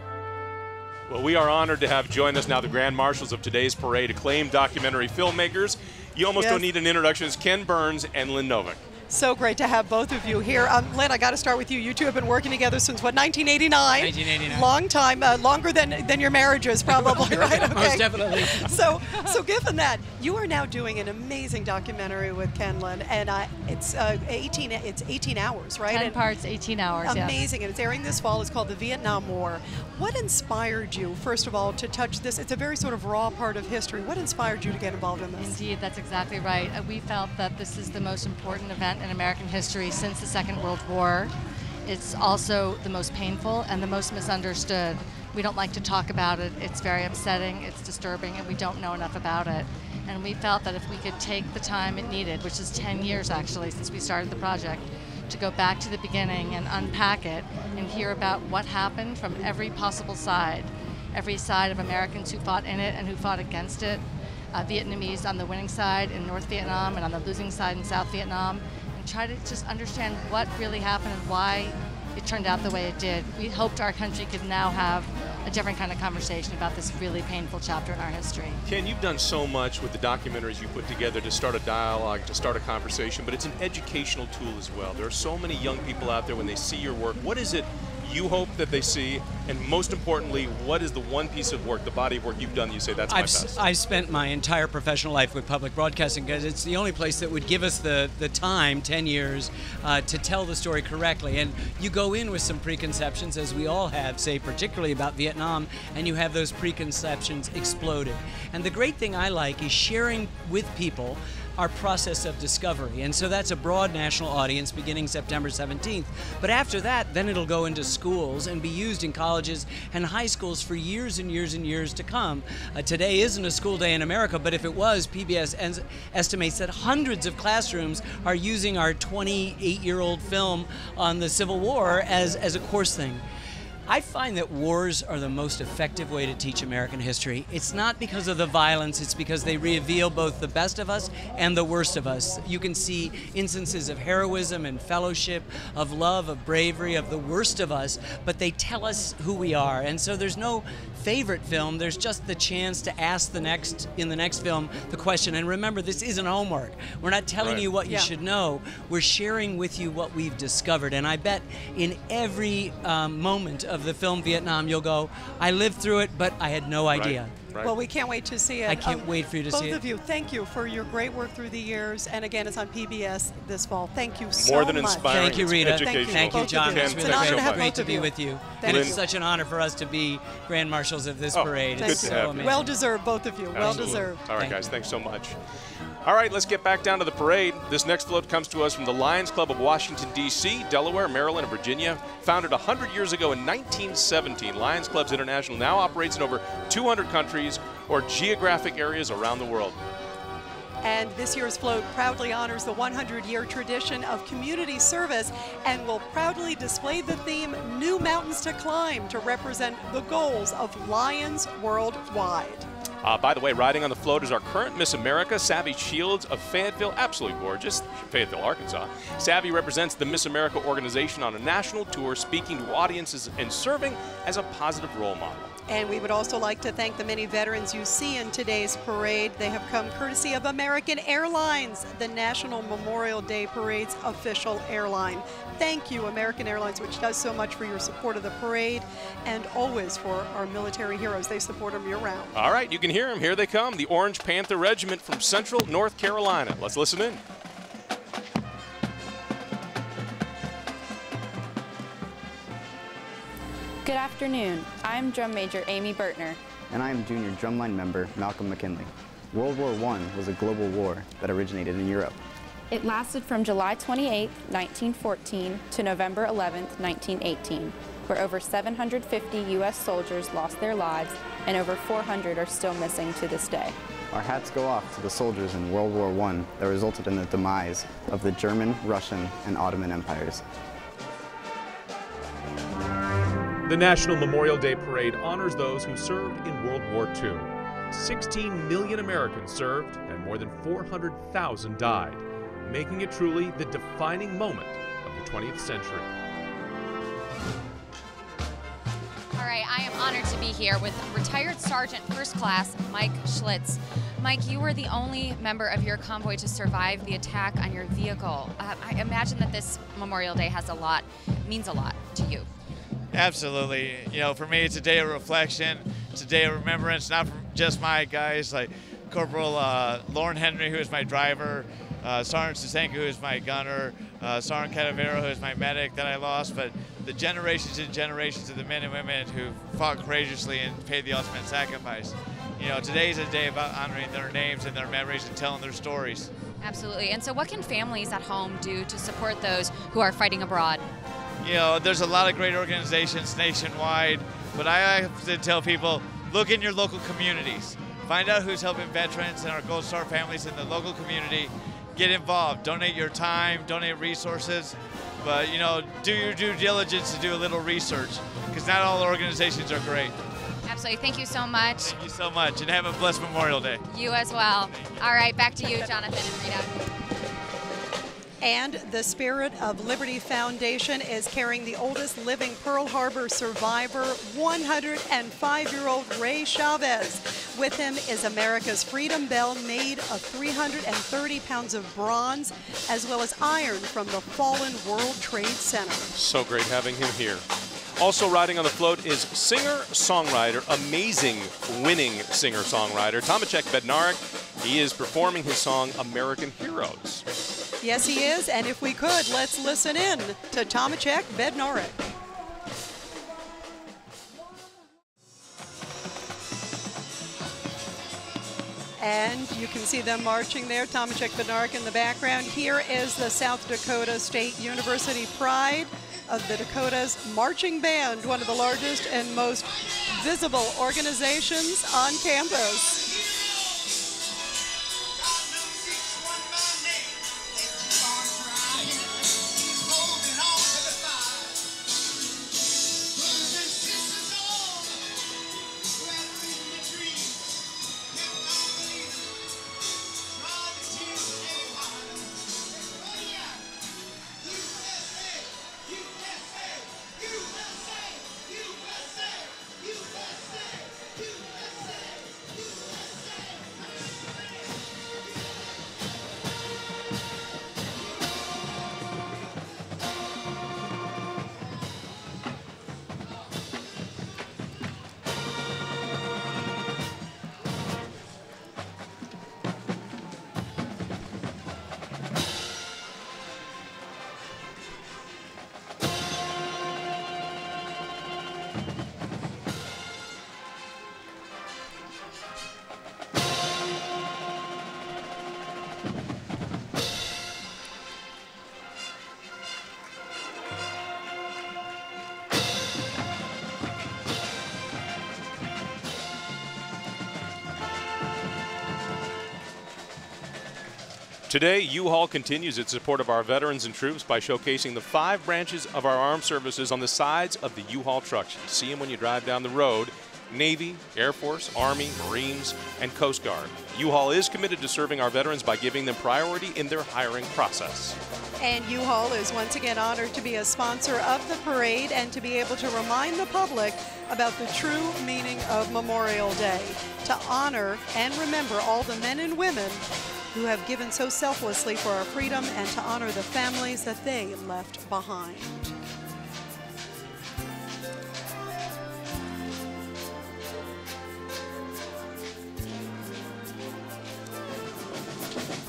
Well, we are honored to have join us now the Grand Marshals of today's parade, acclaimed documentary filmmakers. You almost don't need an introduction. It's Ken Burns and Lynn Novick. So great to have both of you here. Lynn, I got to start with you. You two have been working together since, what, 1989? 1989. Long time, longer than your marriages, probably, right? Okay. Most definitely. So given that, you are now doing an amazing documentary with Ken, Lynn, and it's 18 hours, right? 10 parts, 18 hours, Amazing, and it's airing this fall. It's called The Vietnam War. What inspired you, first of all, to touch this? It's a very sort of raw part of history. What inspired you to get involved in this? Indeed, that's exactly right. We felt that this is the most important event in American history since the Second World War. It's also the most painful and the most misunderstood. We don't like to talk about it. It's very upsetting, it's disturbing, and we don't know enough about it. And we felt that if we could take the time it needed, which is 10 years actually since we started the project, to go back to the beginning and unpack it and hear about what happened from every possible side, every side of Americans who fought in it and who fought against it, Vietnamese on the winning side in North Vietnam and on the losing side in South Vietnam, and try to just understand what really happened and why it turned out the way it did. We hoped our country could now have a different kind of conversation about this really painful chapter in our history. Ken, you've done so much with the documentaries you put together to start a dialogue, to start a conversation, but it's an educational tool as well. There are so many young people out there when they see your work. What is it you hope that they see, and most importantly, what is the one piece of work, the body of work you've done that you say that's my best? I've spent my entire professional life with public broadcasting because it's the only place that would give us the time, 10 years, to tell the story correctly. And you go in with some preconceptions, as we all have, say particularly about Vietnam, and you have those preconceptions exploded. And the great thing I like is sharing with people our process of discovery. And so that's a broad national audience beginning September 17th. But after that, then it'll go into schools and be used in colleges and high schools for years and years and years to come. Today isn't a school day in America, but if it was, PBS estimates that hundreds of classrooms are using our 28-year-old film on the Civil War as a course thing. I find that wars are the most effective way to teach American history. It's not because of the violence, it's because they reveal both the best of us and the worst of us. You can see instances of heroism and fellowship, of love, of bravery, of the worst of us, but they tell us who we are. And so there's no favorite film, there's just the chance to ask in the next film the question. And remember, this isn't homework. We're not telling you what you should know, we're sharing with you what we've discovered. And I bet in every moment of the film Vietnam, you'll go, I lived through it, but I had no idea. Right. Well, we can't wait to see it. I can't wait for you to see it. Both of you, thank you for your great work through the years. And again, it's on PBS this fall. Thank you so much. More than inspiring. Thank you, Rita. Thank you, John. It's an honor to have great both to of be you. with you. Thank And you. it's such an honor for us to be Grand Marshals of this parade. It's so amazing. Well deserved, both of you. Well Absolutely. deserved. All right, guys, thanks so much. All right, let's get back down to the parade. This next float comes to us from the Lions Club of Washington, D.C., Delaware, Maryland, and Virginia. Founded 100 years ago in 1917, Lions Clubs International now operates in over 200 countries or geographic areas around the world. And this year's float proudly honors the 100-year tradition of community service and will proudly display the theme New Mountains to Climb to represent the goals of Lions worldwide. By the way, riding on the float is our current Miss America, Savvy Shields of Fayetteville. Absolutely gorgeous. Fayetteville, Arkansas. Savvy represents the Miss America organization on a national tour, speaking to audiences and serving as a positive role model. And we would also like to thank the many veterans you see in today's parade. They have come courtesy of American Airlines, the National Memorial Day Parade's official airline. Thank you, American Airlines, which does so much for your support of the parade and always for our military heroes. They support them year-round. All right, you can hear them. Here they come, the Orange Panther Regiment from Central North Carolina. Let's listen in. Good afternoon. I'm Drum Major Amy Bertner. And I am Junior Drumline Member Malcolm McKinley. World War I was a global war that originated in Europe. It lasted from July 28, 1914 to November 11, 1918, where over 750 U.S. soldiers lost their lives and over 400 are still missing to this day. Our hats go off to the soldiers in World War I that resulted in the demise of the German, Russian, and Ottoman empires. The National Memorial Day Parade honors those who served in World War II. 16 million Americans served and more than 400,000 died, making it truly the defining moment of the 20th century. All right, I am honored to be here with retired Sergeant First Class Mike Schlitz. Mike, you were the only member of your convoy to survive the attack on your vehicle. I imagine that this Memorial Day means a lot to you. Absolutely. You know, for me, it's a day of reflection. It's a day of remembrance, not for just my guys like Corporal Lauren Henry, who is my driver, Sergeant Susenko, who is my gunner, Sergeant Cadavero, who is my medic that I lost, but the generations and generations of the men and women who fought courageously and paid the ultimate sacrifice. You know, today's a day about honoring their names and their memories and telling their stories. Absolutely. And so what can families at home do to support those who are fighting abroad? You know, there's a lot of great organizations nationwide, but I have to tell people, look in your local communities. Find out who's helping veterans and our Gold Star families in the local community. Get involved. Donate your time, donate resources, but, you know, do your due diligence to do a little research, because not all organizations are great. Absolutely. Thank you so much. Thank you so much, and have a blessed Memorial Day. You as well. All right, back to you, Jonathan and Rita. And the Spirit of Liberty Foundation is carrying the oldest living Pearl Harbor survivor, 105-year-old Ray Chavez. With him is America's Freedom Bell made of 330 pounds of bronze, as well as iron from the fallen World Trade Center. So great having him here. Also riding on the float is singer-songwriter, amazing winning singer-songwriter, Tomašek Bednarik. He is performing his song, American Heroes. Yes, he is, and if we could, let's listen in to Tomašek Bednarik. And you can see them marching there, Tomašek Bednarik in the background. Here is the South Dakota State University Pride of the Dakotas Marching Band, one of the largest and most visible organizations on campus. Today, U-Haul continues its support of our veterans and troops by showcasing the 5 branches of our armed services on the sides of the U-Haul trucks. You see them when you drive down the road: Navy, Air Force, Army, Marines, and Coast Guard. U-Haul is committed to serving our veterans by giving them priority in their hiring process. And U-Haul is once again honored to be a sponsor of the parade and to be able to remind the public about the true meaning of Memorial Day, to honor and remember all the men and women who have given so selflessly for our freedom, and to honor the families that they left behind.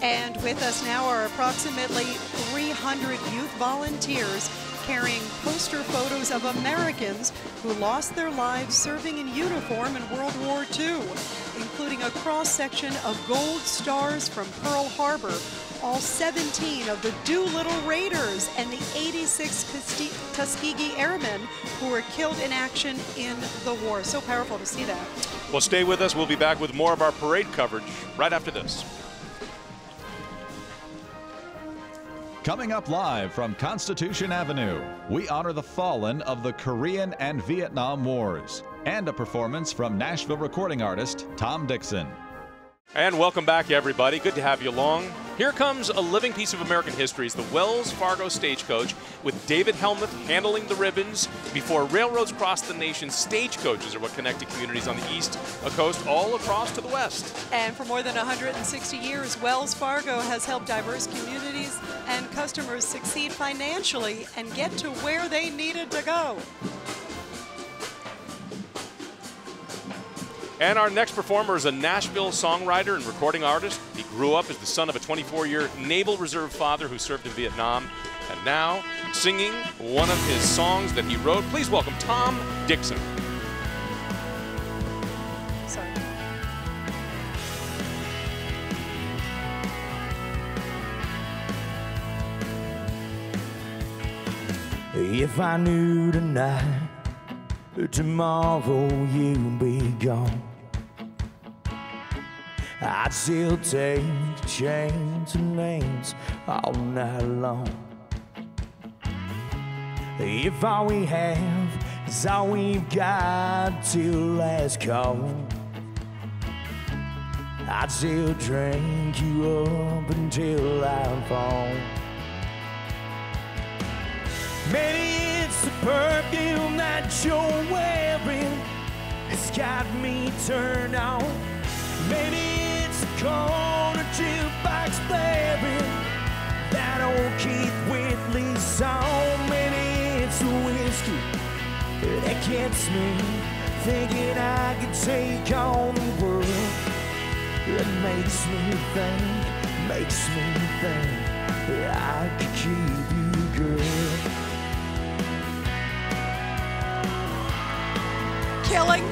And with us now are approximately 300 youth volunteers carrying poster photos of Americans who lost their lives serving in uniform in World War II, including a cross-section of gold stars from Pearl Harbor, all 17 of the Doolittle Raiders, and the 86 Tuskegee Airmen who were killed in action in the war. So powerful to see that. Well, stay with us. We'll be back with more of our parade coverage right after this. Coming up live from Constitution Avenue, we honor the fallen of the Korean and Vietnam Wars, and a performance from Nashville recording artist Tom Dixon. And welcome back, everybody. Good to have you along. Here comes a living piece of American history. It's the Wells Fargo Stagecoach with David Helmuth handling the ribbons. Before railroads crossed the nation, stagecoaches are what connected communities on the east coast all across to the west. And for more than 160 years, Wells Fargo has helped diverse communities and customers succeed financially and get to where they needed to go. And our next performer is a Nashville songwriter and recording artist. He grew up as the son of a 24-year Naval Reserve father who served in Vietnam, and now singing one of his songs that he wrote. Please welcome Tom Dixon. Sorry. If I knew tonight that tomorrow you'd be gone, I'd still take chains and lanes all night long. If all we have is all we've got till last call, I'd still drink you up until I fall. Maybe it's the perfume that you're wearing that's got me turned on. Maybe it's the corner jukebox blaring that old Keith Whitley song. Maybe it's the whiskey gets me thinking I could take on the world. It makes me think that I could keep you, girl. Killing.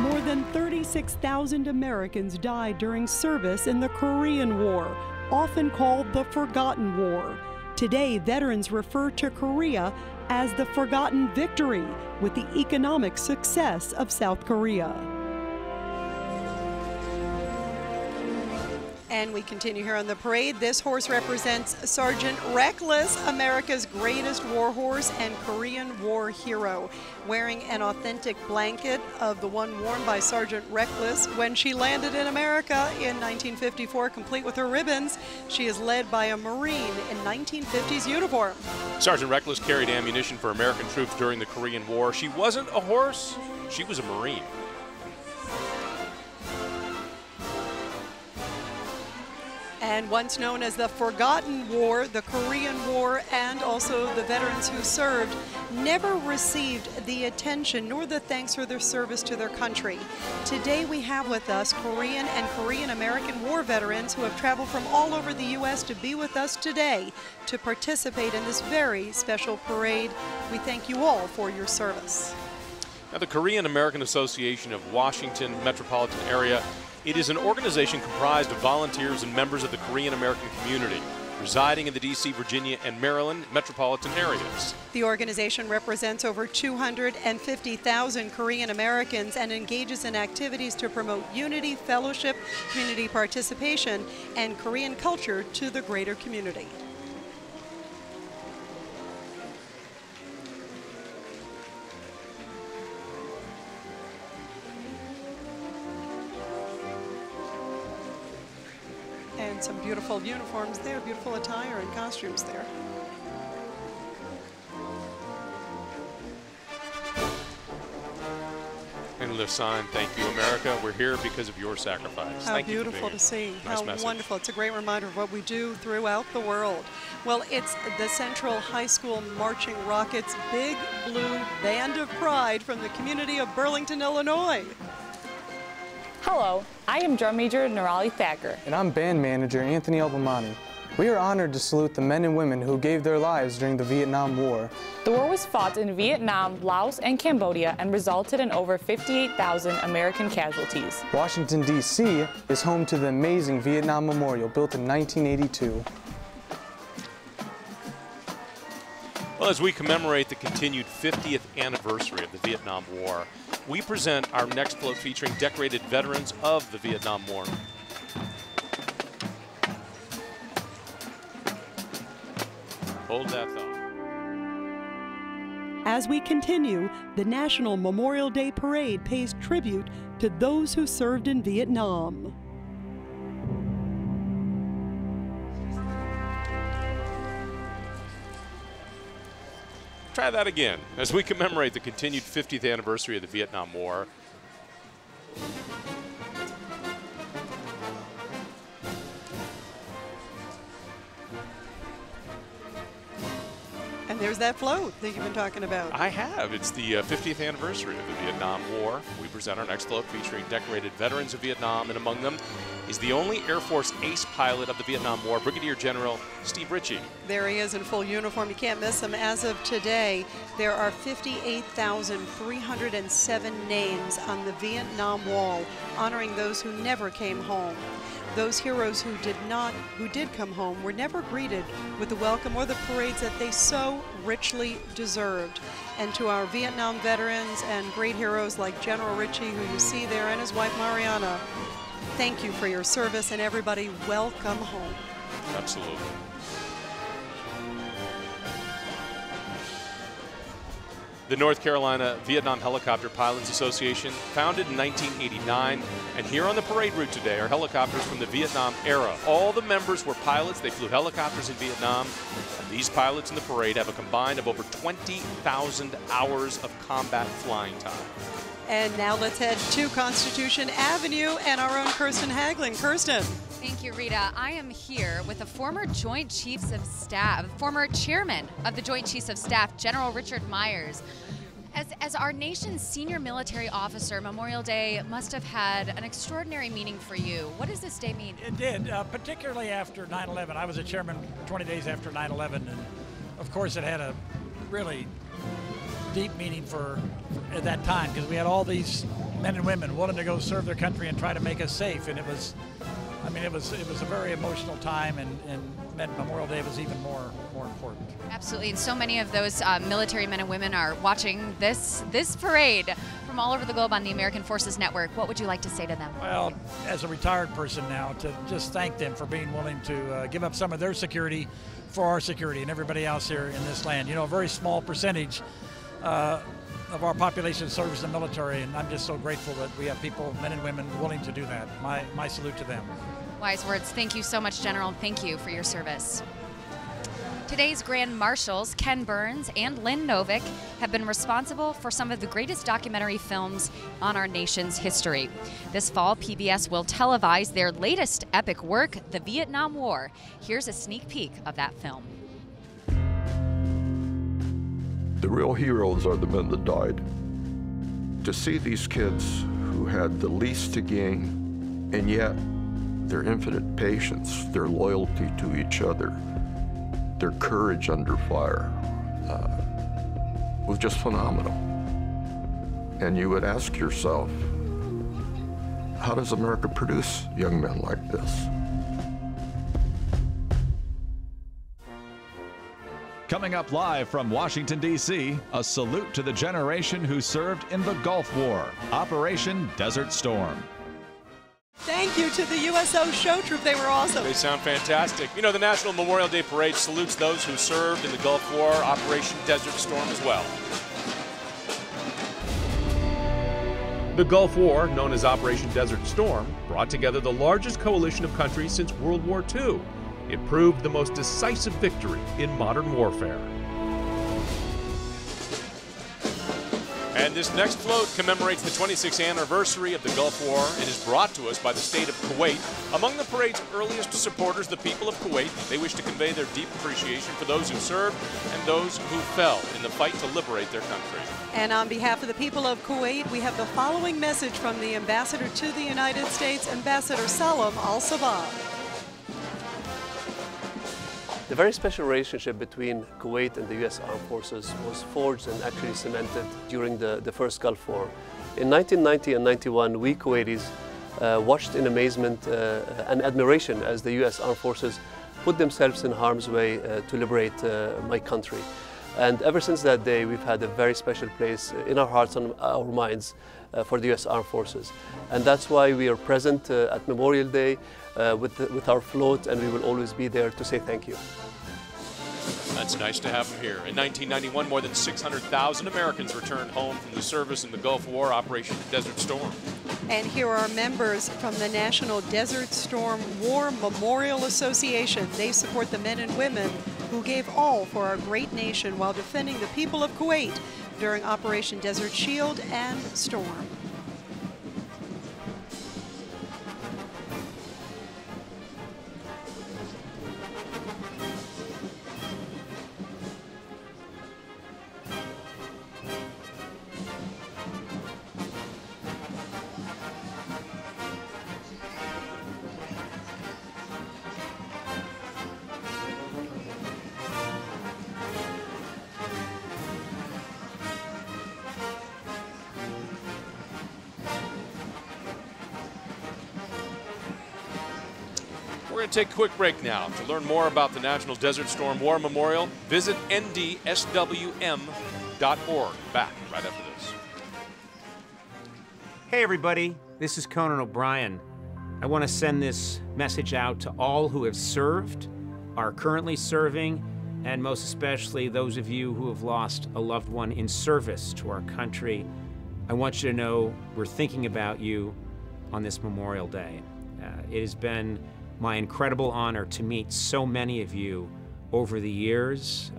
More than 36,000 Americans died during service in the Korean War, often called the Forgotten War. Today, veterans refer to Korea as the Forgotten Victory, with the economic success of South Korea. And we continue here on the parade. This horse represents Sergeant Reckless, America's greatest war horse and Korean War hero. Wearing an authentic blanket of the one worn by Sergeant Reckless when she landed in America in 1954, complete with her ribbons, she is led by a Marine in 1950s uniform. Sergeant Reckless carried ammunition for American troops during the Korean War. She wasn't a horse, she was a Marine. And once known as the Forgotten War, the Korean War, and also the veterans who served, never received the attention nor the thanks for their service to their country. Today we have with us Korean and Korean American war veterans who have traveled from all over the U.S. to be with us today to participate in this very special parade. We thank you all for your service. Now, the Korean American Association of Washington Metropolitan Area, it is an organization comprised of volunteers and members of the Korean American community residing in the D.C., Virginia, and Maryland metropolitan areas. The organization represents over 250,000 Korean Americans and engages in activities to promote unity, fellowship, community participation, and Korean culture to the greater community. And some beautiful uniforms there, beautiful attire and costumes there. And the sign, "Thank you, America. We're here because of your sacrifice." How Thank beautiful you to see. Nice How message. wonderful. It's a great reminder of what we do throughout the world. Well, it's the Central High School Marching Rockets Big Blue Band of Pride from the community of Burlington, Illinois. Hello, I am Drum Major Nirali Thacker. And I'm Band Manager Anthony Albamani. We are honored to salute the men and women who gave their lives during the Vietnam War. The war was fought in Vietnam, Laos, and Cambodia and resulted in over 58,000 American casualties. Washington, D.C. is home to the amazing Vietnam Memorial built in 1982. Well, as we commemorate the continued 50th anniversary of the Vietnam War, we present our next float featuring decorated veterans of the Vietnam War. Hold that thought. As we continue, the National Memorial Day Parade pays tribute to those who served in Vietnam. Try that again. As we commemorate the continued 50th anniversary of the Vietnam War, And there's that float that you've been talking about. I have. It's the 50th anniversary of the Vietnam War. We present our next float featuring decorated veterans of Vietnam, and among them is the only Air Force ace pilot of the Vietnam War, Brigadier General Steve Ritchie. There he is in full uniform. You can't miss him. As of today, there are 58,307 names on the Vietnam Wall, honoring those who never came home. Those heroes who did come home were never greeted with the welcome or the parades that they so richly deserved. And to our Vietnam veterans and great heroes like General Ritchie, who you see there, and his wife Mariana, thank you for your service, and everybody, welcome home. Absolutely. The North Carolina Vietnam Helicopter Pilots Association, founded in 1989, and here on the parade route today are helicopters from the Vietnam era. All the members were pilots. They flew helicopters in Vietnam, and these pilots in the parade have a combined of over 20,000 hours of combat flying time. And now let's head to Constitution Avenue and our own Kirsten Haglin. Kirsten. Thank you, Rita. I am here with the former Joint Chiefs of Staff, former chairman of the Joint Chiefs of Staff, General Richard Myers. As our nation's senior military officer, Memorial Day must have had an extraordinary meaning for you. What does this day mean? It did, particularly after 9/11. I was a chairman 20 days after 9/11, and of course it had a really deep meaning for at that time, because we had all these men and women willing to go serve their country and try to make us safe, and it was a very emotional time, and meant Memorial Day was even more important. Absolutely, and so many of those military men and women are watching this parade from all over the globe on the American Forces Network. What would you like to say to them? Well, as a retired person now, to just thank them for being willing to give up some of their security for our security and everybody else here in this land. You know, a very small percentage of our population serves the military, and I'm just so grateful that we have people, men and women, willing to do that. My salute to them. Wise words. Thank you so much, General. Thank you for your service. Today's Grand Marshals, Ken Burns and Lynn Novick, have been responsible for some of the greatest documentary films on our nation's history. This fall, PBS will televise their latest epic work, The Vietnam War. Here's a sneak peek of that film. The real heroes are the men that died. To see these kids who had the least to gain, and yet their infinite patience, their loyalty to each other, their courage under fire was just phenomenal. And you would ask yourself, how does America produce young men like this? Coming up live from Washington, D.C., a salute to the generation who served in the Gulf War, Operation Desert Storm. Thank you to the USO show troop. They were awesome. They sound fantastic. You know, the National Memorial Day Parade salutes those who served in the Gulf War, Operation Desert Storm as well. The Gulf War, known as Operation Desert Storm, brought together the largest coalition of countries since World War II. It proved the most decisive victory in modern warfare. And this next float commemorates the 26th anniversary of the Gulf War and is brought to us by the state of Kuwait. Among the parade's earliest supporters, the people of Kuwait, they wish to convey their deep appreciation for those who served and those who fell in the fight to liberate their country. And on behalf of the people of Kuwait, we have the following message from the ambassador to the United States, Ambassador Salam Al-Sabah. The very special relationship between Kuwait and the U.S. Armed Forces was forged and actually cemented during the first Gulf War. In 1990 and 91, we Kuwaitis watched in amazement and admiration as the U.S. Armed Forces put themselves in harm's way to liberate my country. And ever since that day, we've had a very special place in our hearts and our minds for the U.S. Armed Forces. And that's why we are present at Memorial Day with our float, and we will always be there to say thank you. That's nice to have them here. In 1991, more than 600,000 Americans returned home from the service in the Gulf War, Operation Desert Storm. And here are members from the National Desert Storm War Memorial Association. They support the men and women who gave all for our great nation while defending the people of Kuwait during Operation Desert Shield and Storm. We're going to take a quick break now. To learn more about the National Desert Storm War Memorial, visit ndswm.org. Back right after this. Hey everybody, this is Conan O'Brien. I want to send this message out to all who have served, are currently serving, and most especially those of you who have lost a loved one in service to our country. I want you to know we're thinking about you on this Memorial Day. It has been my incredible honor to meet so many of you over the years.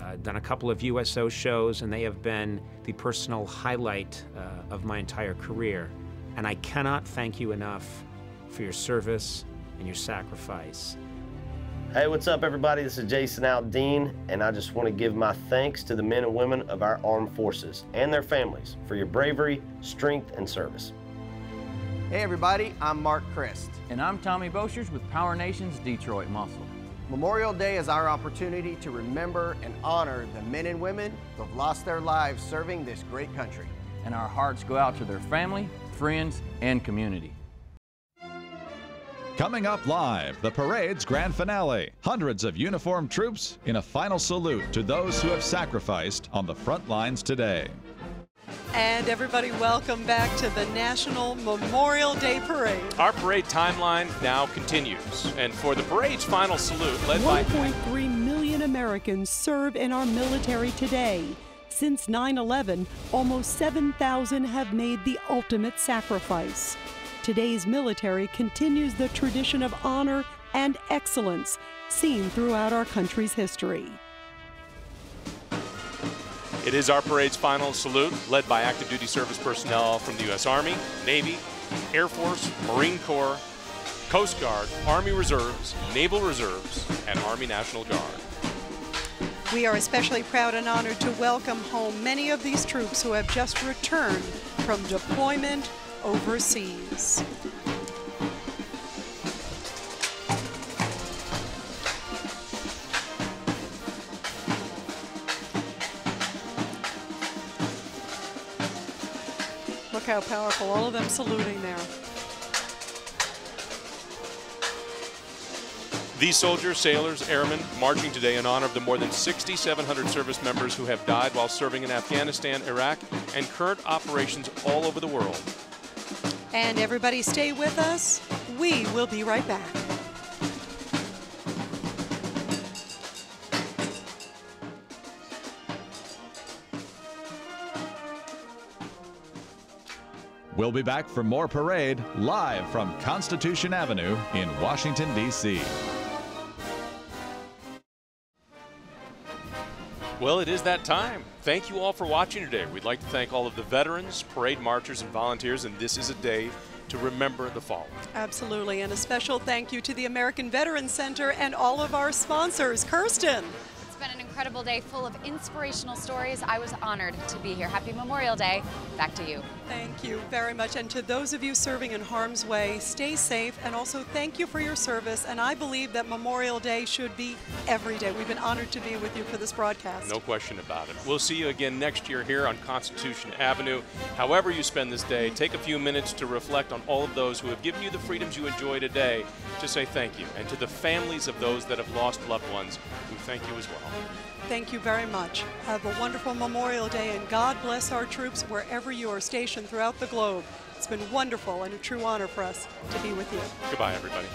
I've done a couple of USO shows, and they have been the personal highlight of my entire career. And I cannot thank you enough for your service and your sacrifice. Hey, what's up, everybody? This is Jason Aldean, and I just want to give my thanks to the men and women of our armed forces and their families for your bravery, strength, and service. Hey, everybody, I'm Mark Christ. And I'm Tommy Boschers with Power Nation's Detroit Muscle. Memorial Day is our opportunity to remember and honor the men and women who have lost their lives serving this great country. And our hearts go out to their family, friends, and community. Coming up live, the parade's grand finale. Hundreds of uniformed troops in a final salute to those who have sacrificed on the front lines today. And everybody, welcome back to the National Memorial Day Parade. Our parade timeline now continues. And for the parade's final salute, led by 1.3 million Americans serve in our military today. Since 9/11, almost 7,000 have made the ultimate sacrifice. Today's military continues the tradition of honor and excellence seen throughout our country's history. It is our parade's final salute, led by active duty service personnel from the U.S. Army, Navy, Air Force, Marine Corps, Coast Guard, Army Reserves, Naval Reserves, and Army National Guard. We are especially proud and honored to welcome home many of these troops who have just returned from deployment overseas. Look how powerful, all of them saluting there. These soldiers, sailors, airmen marching today in honor of the more than 6,700 service members who have died while serving in Afghanistan, Iraq, and current operations all over the world. And everybody stay with us. We will be right back. We'll be back for more parade live from Constitution Avenue in Washington, D.C. Well, it is that time. Thank you all for watching today. We'd like to thank all of the veterans, parade marchers, and volunteers, and this is a day to remember the fallen. Absolutely, and a special thank you to the American Veterans Center and all of our sponsors. Kirsten. It's been an incredible day full of inspirational stories. I was honored to be here. Happy Memorial Day. Back to you. Thank you very much. And to those of you serving in harm's way, stay safe, and also thank you for your service. And I believe that Memorial Day should be every day. We've been honored to be with you for this broadcast. No question about it. We'll see you again next year here on Constitution Avenue. However you spend this day, take a few minutes to reflect on all of those who have given you the freedoms you enjoy today, to say thank you. And to the families of those that have lost loved ones, we thank you as well. Thank you very much. Have a wonderful Memorial Day, and God bless our troops wherever you are stationed throughout the globe. It's been wonderful and a true honor for us to be with you. Goodbye, everybody.